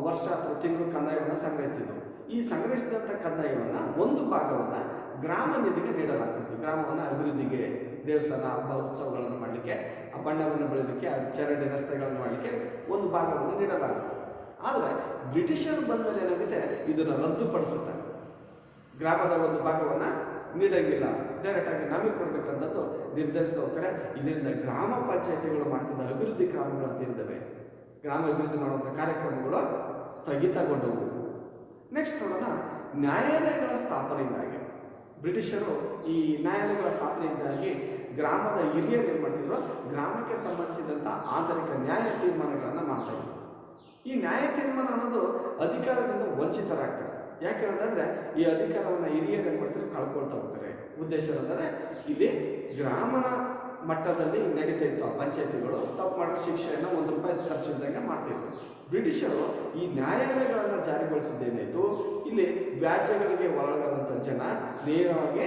ವರ್ಷ ಅಥವಾ ತಿಂಗಳು ಕಂದಾಯವನ್ನು ಸಂಗ್ರಹಿಸಿದ್ರು. ಈ ಸಂಗ್ರಹಿಸಿದಂಥ ಕಂದಾಯವನ್ನು ಒಂದು ಭಾಗವನ್ನು ಗ್ರಾಮ ನಿಧಿಗೆ ನೀಡಲಾಗ್ತಿತ್ತು. ಗ್ರಾಮವನ್ನು ಅಭಿವೃದ್ಧಿಗೆ, ದೇವಸ್ಥಾನ, ಹಬ್ಬ, ಉತ್ಸವಗಳನ್ನು ಮಾಡಲಿಕ್ಕೆ, ಆ ಬಣ್ಣವನ್ನು ಬೆಳೆಯಲಿಕ್ಕೆ, ಆ ಚರಂಡಿ ರಸ್ತೆಗಳನ್ನು ಮಾಡಲಿಕ್ಕೆ ಒಂದು ಭಾಗವನ್ನು ನೀಡಲಾಗಿತ್ತು. ಆದರೆ ಬ್ರಿಟಿಷರು ಬಂದ ಮೇಲೆ ಏನಾಗುತ್ತೆ, ಇದನ್ನು ರದ್ದುಪಡಿಸುತ್ತಾರೆ. ಗ್ರಾಮದ ಒಂದು ಭಾಗವನ್ನು ನೀಡಂಗಿಲ್ಲ, ಡೈರೆಕ್ಟಾಗಿ ನಮಗೆ ಕೊಡಬೇಕಂತದ್ದು ನಿರ್ಧರಿಸ್ತಾ ಹೋಗ್ತಾರೆ. ಇದರಿಂದ ಗ್ರಾಮ ಪಂಚಾಯತಿಗಳು ಮಾಡ್ತಿದ್ದ ಅಭಿವೃದ್ಧಿ ಕ್ರಮಗಳು ಅಂತ ಇರ್ತವೆ, ಗ್ರಾಮ ಅಭಿವೃದ್ಧಿ ಮಾಡುವಂಥ ಕಾರ್ಯಕ್ರಮಗಳು ಸ್ಥಗಿತಗೊಂಡವು. ನೆಕ್ಸ್ಟ್ ನೋಡೋಣ, ನ್ಯಾಯಾಲಯಗಳ ಸ್ಥಾಪನೆಯಿಂದಾಗಿ ಬ್ರಿಟಿಷರು ಈ ನ್ಯಾಯಾಲಯಗಳ ಸ್ಥಾಪನೆಯಿಂದಾಗಿ ಗ್ರಾಮದ ಹಿರಿಯರು ಏನು ಮಾಡ್ತಿದ್ರು, ಗ್ರಾಮಕ್ಕೆ ಸಂಬಂಧಿಸಿದಂಥ ಆಂತರಿಕ ನ್ಯಾಯ ತೀರ್ಮಾನಗಳನ್ನು ಮಾಡ್ತಾಯಿದ್ರು. ಈ ನ್ಯಾಯ ತೀರ್ಮಾನ ಅನ್ನೋದು ಅಧಿಕಾರದಿಂದ ವಂಚಿತರಾಗ್ತಾರೆ. ಯಾಕೆಂತಂದರೆ ಈ ಅಧಿಕಾರವನ್ನು ಹಿರಿಯರು ಏನು ಮಾಡ್ತಾರೆ, ಕಳ್ಕೊಳ್ತಾ ಹೋಗ್ತಾರೆ. ಉದ್ದೇಶ ಏನಂದರೆ ಇಲ್ಲಿ ಗ್ರಾಮೀಣ ಮಟ್ಟದಲ್ಲಿ ನಡೀತಾ ಇತ್ತು, ಪಂಚಾಯತಿಗಳು ತಪ್ಪು ಮಾಡೋ ಶಿಕ್ಷೆಯನ್ನು ₹1 ಖರ್ಚಿದ್ದಂಗೆ ಮಾಡ್ತಿದ್ರು. ಬ್ರಿಟಿಷರು ಈ ನ್ಯಾಯಾಲಯಗಳನ್ನು ಜಾರಿಗೊಳಿಸಿದ್ದೇನಾಯಿತು, ಇಲ್ಲಿ ವ್ಯಾಜ್ಯಗಳಿಗೆ ಒಳಗಾದಂಥ ಜನ ನೇರವಾಗಿ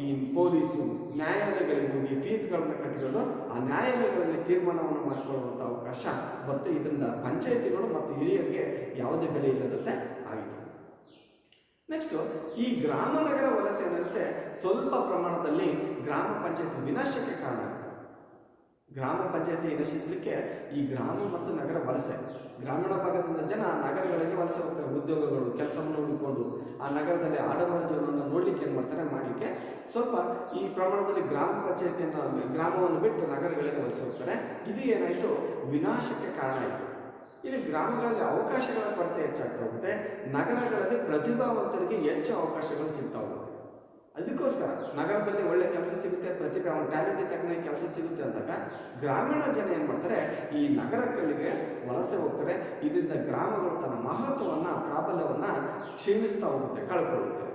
ಈ ಪೊಲೀಸು ನ್ಯಾಯಾಲಯಗಳಿಗೆ ಹೋಗಿ ಫೀಸ್ಗಳನ್ನು ಕಟ್ಟಿಕೊಂಡು ಆ ನ್ಯಾಯಾಲಯಗಳಲ್ಲಿ ತೀರ್ಮಾನವನ್ನು ಮಾಡಿಕೊಳ್ಳುವಂಥ ಅವಕಾಶ ಬರುತ್ತೆ. ಇದರಿಂದ ಪಂಚಾಯತಿಗಳು ಮತ್ತು ಹಿರಿಯರಿಗೆ ಯಾವುದೇ ಬೆಲೆ ಇಲ್ಲದಂತೆ ಆಯಿತು. ನೆಕ್ಸ್ಟು, ಈ ಗ್ರಾಮ ನಗರ ವಲಸೆ ಏನಿರುತ್ತೆ ಸ್ವಲ್ಪ ಪ್ರಮಾಣದಲ್ಲಿ ಗ್ರಾಮ ಪಂಚಾಯತಿ ವಿನಾಶಕ್ಕೆ ಕಾರಣ ಆಗುತ್ತೆ. ಗ್ರಾಮ ಪಂಚಾಯತಿ ನಶಿಸಲಿಕ್ಕೆ ಈ ಗ್ರಾಮ ಮತ್ತು ನಗರ ವಲಸೆ, ಗ್ರಾಮೀಣ ಭಾಗದಿಂದ ಜನ ನಗರಗಳಿಗೆ ವಲಸೆ ಹೋಗ್ತಾರೆ. ಉದ್ಯೋಗಗಳು, ಕೆಲಸವನ್ನು ಹುಡುಕೊಂಡು ಆ ನಗರದಲ್ಲಿ ಆಡಂಬರ ಜೀವನವನ್ನು ನೋಡಲಿಕ್ಕೆ ಏನು ಮಾಡ್ತಾರೆ, ಮಾಡಲಿಕ್ಕೆ ಸ್ವಲ್ಪ ಈ ಪ್ರಮಾಣದಲ್ಲಿ ಗ್ರಾಮ ಪಂಚಾಯತಿಯನ್ನು, ಗ್ರಾಮವನ್ನು ಬಿಟ್ಟು ನಗರಗಳಿಗೆ ವಲಸೆ ಹೋಗ್ತಾರೆ. ಇದು ಏನಾಯಿತು, ವಿನಾಶಕ್ಕೆ ಕಾರಣ ಆಯಿತು. ಇಲ್ಲಿ ಗ್ರಾಮಗಳಲ್ಲಿ ಅವಕಾಶಗಳ ಕೊರತೆ ಹೆಚ್ಚಾಗ್ತಾ ಹೋಗುತ್ತೆ, ನಗರಗಳಲ್ಲಿ ಪ್ರತಿಭಾವಂತರಿಗೆ ಹೆಚ್ಚು ಅವಕಾಶಗಳು ಸಿಗ್ತಾ ಹೋಗುತ್ತೆ. ಅದಕ್ಕೋಸ್ಕರ ನಗರದಲ್ಲಿ ಒಳ್ಳೆ ಕೆಲಸ ಸಿಗುತ್ತೆ, ಪ್ರತಿಭೆ, ಅವನ ಟ್ಯಾಲೆಂಟ್ ತಕ್ಕನಾಗಿ ಕೆಲಸ ಸಿಗುತ್ತೆ ಅಂದಾಗ ಗ್ರಾಮೀಣ ಜನ ಏನು ಮಾಡ್ತಾರೆ, ಈ ನಗರಗಳಿಗೆ ವಲಸೆ ಹೋಗ್ತಾರೆ. ಇದರಿಂದ ಗ್ರಾಮಗಳು ತನ್ನ ಮಹತ್ವವನ್ನು, ಪ್ರಾಬಲ್ಯವನ್ನು ಕ್ಷೀಣಿಸ್ತಾ ಹೋಗುತ್ತೆ, ಕಳ್ಕೊಳ್ಳುತ್ತೆ.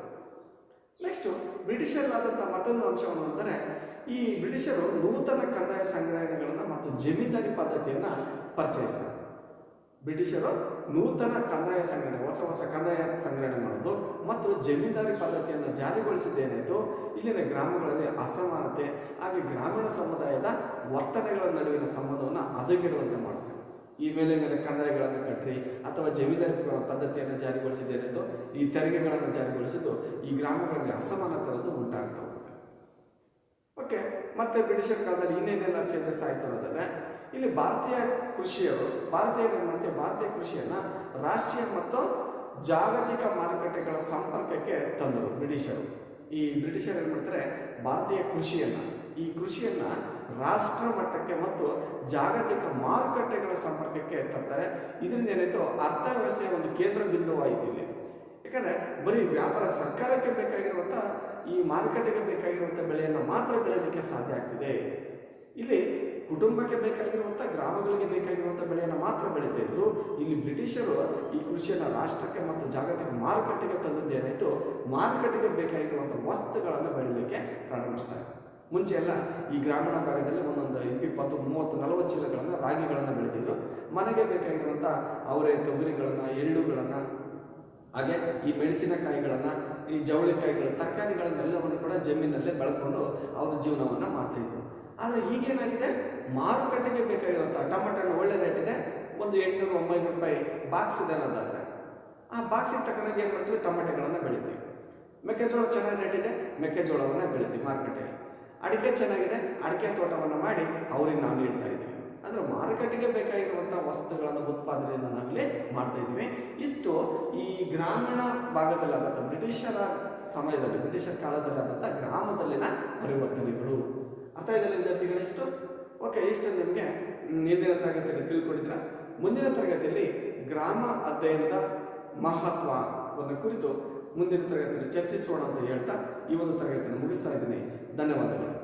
ನೆಕ್ಸ್ಟು, ಬ್ರಿಟಿಷರ್ಲಾದಂಥ ಮತ್ತೊಂದು ಅಂಶವನ್ನು ನೋಡಿದರೆ, ಈ ಬ್ರಿಟಿಷರು ನೂತನ ಕಂದಾಯ ಸಂಗ್ರಹಣೆಗಳನ್ನು ಮತ್ತು ಜಮೀನ್ದಾರಿ ಪದ್ಧತಿಯನ್ನು ಪರಿಚಯಿಸ್ತಾರೆ. ಬ್ರಿಟಿಷರು ನೂತನ ಕಂದಾಯ ಸಂಗ್ರಹಣೆ, ಹೊಸ ಕಂದಾಯ ಸಂಗ್ರಹಣೆ ಮಾಡೋದು ಮತ್ತು ಜಮೀನ್ದಾರಿ ಪದ್ಧತಿಯನ್ನು ಜಾರಿಗೊಳಿಸಿದ್ದೇನಾಯಿತು, ಇಲ್ಲಿನ ಗ್ರಾಮಗಳಲ್ಲಿ ಅಸಮಾನತೆ ಹಾಗೆ ಗ್ರಾಮೀಣ ಸಮುದಾಯದ ವರ್ತನೆಗಳ ನಡುವಿನ ಸಂಬಂಧವನ್ನು ಹದಗೆಡುವಂತೆ ಮಾಡುತ್ತೆ. ಈ ಮೇಲೆ ಕಂದಾಯಗಳನ್ನು ಕಟ್ಟಿ ಅಥವಾ ಜಮೀನ್ದಾರಿ ಪದ್ಧತಿಯನ್ನು ಜಾರಿಗೊಳಿಸಿದ್ದೇನಾಯಿತು, ಈ ತೆರಿಗೆಗಳನ್ನು ಜಾರಿಗೊಳಿಸಿದ್ದು ಈ ಗ್ರಾಮಗಳಲ್ಲಿ ಅಸಮಾನತೆ ಅನ್ನೋದು ಉಂಟಾಗ್ತಾ ಹೋಗುತ್ತೆ. ಓಕೆ, ಮತ್ತೆ ಬ್ರಿಟಿಷರ್ ಕಾಲದಲ್ಲಿ ಇನ್ನೇನೆಲ್ಲ ಚೇಂಜಸ್ ಆಯಿತು ಅನ್ನೋದಾದರೆ, ಇಲ್ಲಿ ಭಾರತೀಯ ಕೃಷಿಯನ್ನು ರಾಷ್ಟ್ರೀಯ ಮತ್ತು ಜಾಗತಿಕ ಮಾರುಕಟ್ಟೆಗಳ ಸಂಪರ್ಕಕ್ಕೆ ತಂದರು ಬ್ರಿಟಿಷರು. ಈ ಬ್ರಿಟಿಷರು ಏನು ಮಾಡ್ತಾರೆ, ಭಾರತೀಯ ಕೃಷಿಯನ್ನು ರಾಷ್ಟ್ರ ಮಟ್ಟಕ್ಕೆ ಮತ್ತು ಜಾಗತಿಕ ಮಾರುಕಟ್ಟೆಗಳ ಸಂಪರ್ಕಕ್ಕೆ ತರ್ತಾರೆ. ಇದರಿಂದ ಏನಾಯಿತು, ಅರ್ಥವ್ಯವಸ್ಥೆಯ ಒಂದು ಕೇಂದ್ರ ಬಿಂದುವಾಯಿತು ಇಲ್ಲಿ. ಯಾಕಂದರೆ ಬರೀ ವ್ಯಾಪಾರ, ಸರ್ಕಾರಕ್ಕೆ ಬೇಕಾಗಿರುವಂಥ ಈ ಮಾರುಕಟ್ಟೆಗೆ ಬೇಕಾಗಿರುವಂಥ ಬೆಳೆಯನ್ನು ಮಾತ್ರ ಬೆಳೆಯೋದಕ್ಕೆ ಸಾಧ್ಯ ಆಗ್ತಿದೆ. ಇಲ್ಲಿ ಕುಟುಂಬಕ್ಕೆ ಬೇಕಾಗಿರುವಂಥ ಗ್ರಾಮಗಳಿಗೆ ಬೇಕಾಗಿರುವಂಥ ಬೆಳೆಯನ್ನು ಮಾತ್ರ ಬೆಳೀತಾ ಇದ್ರು. ಇಲ್ಲಿ ಬ್ರಿಟಿಷರು ಈ ಕೃಷಿಯನ್ನು ರಾಷ್ಟ್ರಕ್ಕೆ ಮತ್ತು ಜಾಗತಿಕ ಮಾರುಕಟ್ಟೆಗೆ ತಂದದ್ದೇನಾಯಿತು, ಮಾರುಕಟ್ಟೆಗೆ ಬೇಕಾಗಿರುವಂಥ ವಸ್ತುಗಳನ್ನು ಬೆಳೀಲಿಕ್ಕೆ ಪ್ರಾರಂಭಿಸ್ತಾರೆ. ಮುಂಚೆ ಎಲ್ಲ ಈ ಗ್ರಾಮೀಣ ಭಾಗದಲ್ಲಿ ಒಂದೊಂದು 20, 30, 40 ಚೀಲಗಳನ್ನು ರಾಗಿಗಳನ್ನು ಬೆಳೀತಿದ್ರು. ಮನೆಗೆ ಬೇಕಾಗಿರುವಂಥ ಅವರೇ ತೊಗರಿಗಳನ್ನು, ಎಳ್ಳುಗಳನ್ನು, ಹಾಗೆ ಈ ಮೆಣಸಿನಕಾಯಿಗಳನ್ನು, ಈ ಜವಳಿಕಾಯಿಗಳು, ತರಕಾರಿಗಳನ್ನೆಲ್ಲವನ್ನು ಕೂಡ ಜಮೀನಲ್ಲೇ ಬೆಳ್ಕೊಂಡು ಅವರು ಜೀವನವನ್ನು ಮಾಡ್ತಾಯಿದ್ರು. ಆದರೆ ಈಗೇನಾಗಿದೆ, ಮಾರುಕಟ್ಟೆಗೆ ಬೇಕಾಗಿರುವಂಥ ಟೊಮೆಟೊ ಒಳ್ಳೆ ರೇಟ್ ಇದೆ, ಒಂದು 800-900 ರೂಪಾಯಿ ಬಾಕ್ಸ್ ಇದೆ ಅನ್ನೋದಾದರೆ ಆ ಬಾಕ್ಸಿಗೆ ತಕ್ಕನಾಗಿ ಏನು ಮಾಡ್ತೀವಿ, ಟೊಮೆಟೊಗಳನ್ನು ಬೆಳಿತೀವಿ. ಮೆಕ್ಕೆಜೋಳ ಚೆನ್ನಾಗಿ ರೇಟ್ ಇದೆ, ಮೆಕ್ಕೆಜೋಳವನ್ನು ಬೆಳಿತೀವಿ ಮಾರುಕಟ್ಟೆಯಲ್ಲಿ. ಅಡಿಕೆ ಚೆನ್ನಾಗಿದೆ, ಅಡಿಕೆ ತೋಟವನ್ನು ಮಾಡಿ ಅವ್ರಿಗೆ ನಾವು ನೀಡ್ತಾ ಇದ್ದೀವಿ. ಅಂದರೆ ಮಾರುಕಟ್ಟೆಗೆ ಬೇಕಾಗಿರುವಂಥ ವಸ್ತುಗಳನ್ನು ಉತ್ಪಾದನೆಯನ್ನು ನಾವಿಲ್ಲಿ ಮಾಡ್ತಾ ಇದ್ದೀವಿ. ಇಷ್ಟು ಈ ಗ್ರಾಮೀಣ ಭಾಗದಲ್ಲಾದಂಥ ಬ್ರಿಟಿಷರ ಸಮಯದಲ್ಲಿ, ಬ್ರಿಟಿಷರ ಕಾಲದಲ್ಲಾದಂಥ ಗ್ರಾಮದಲ್ಲಿನ ಪರಿವರ್ತನೆಗಳು. ಅರ್ಥ ಇದೆಯಲ್ಲ ವಿದ್ಯಾರ್ಥಿಗಳು? ಇಷ್ಟು ಓಕೆ. ಇಷ್ಟು ನಿಮಗೆ ಹಿಂದಿನ ತರಗತಿಯಲ್ಲಿ ತಿಳ್ಕೊಂಡಿದ್ದೀರ. ಮುಂದಿನ ತರಗತಿಯಲ್ಲಿ ಗ್ರಾಮ ಅಧ್ಯಯನದ ಮಹತ್ವವನ್ನು ಕುರಿತು ಮುಂದಿನ ತರಗತಿಯಲ್ಲಿ ಚರ್ಚಿಸೋಣ ಅಂತ ಹೇಳ್ತಾ ಈ ಒಂದು ತರಗತಿಯನ್ನು ಮುಗಿಸ್ತಾ ಇದ್ದೀನಿ. ಧನ್ಯವಾದಗಳು.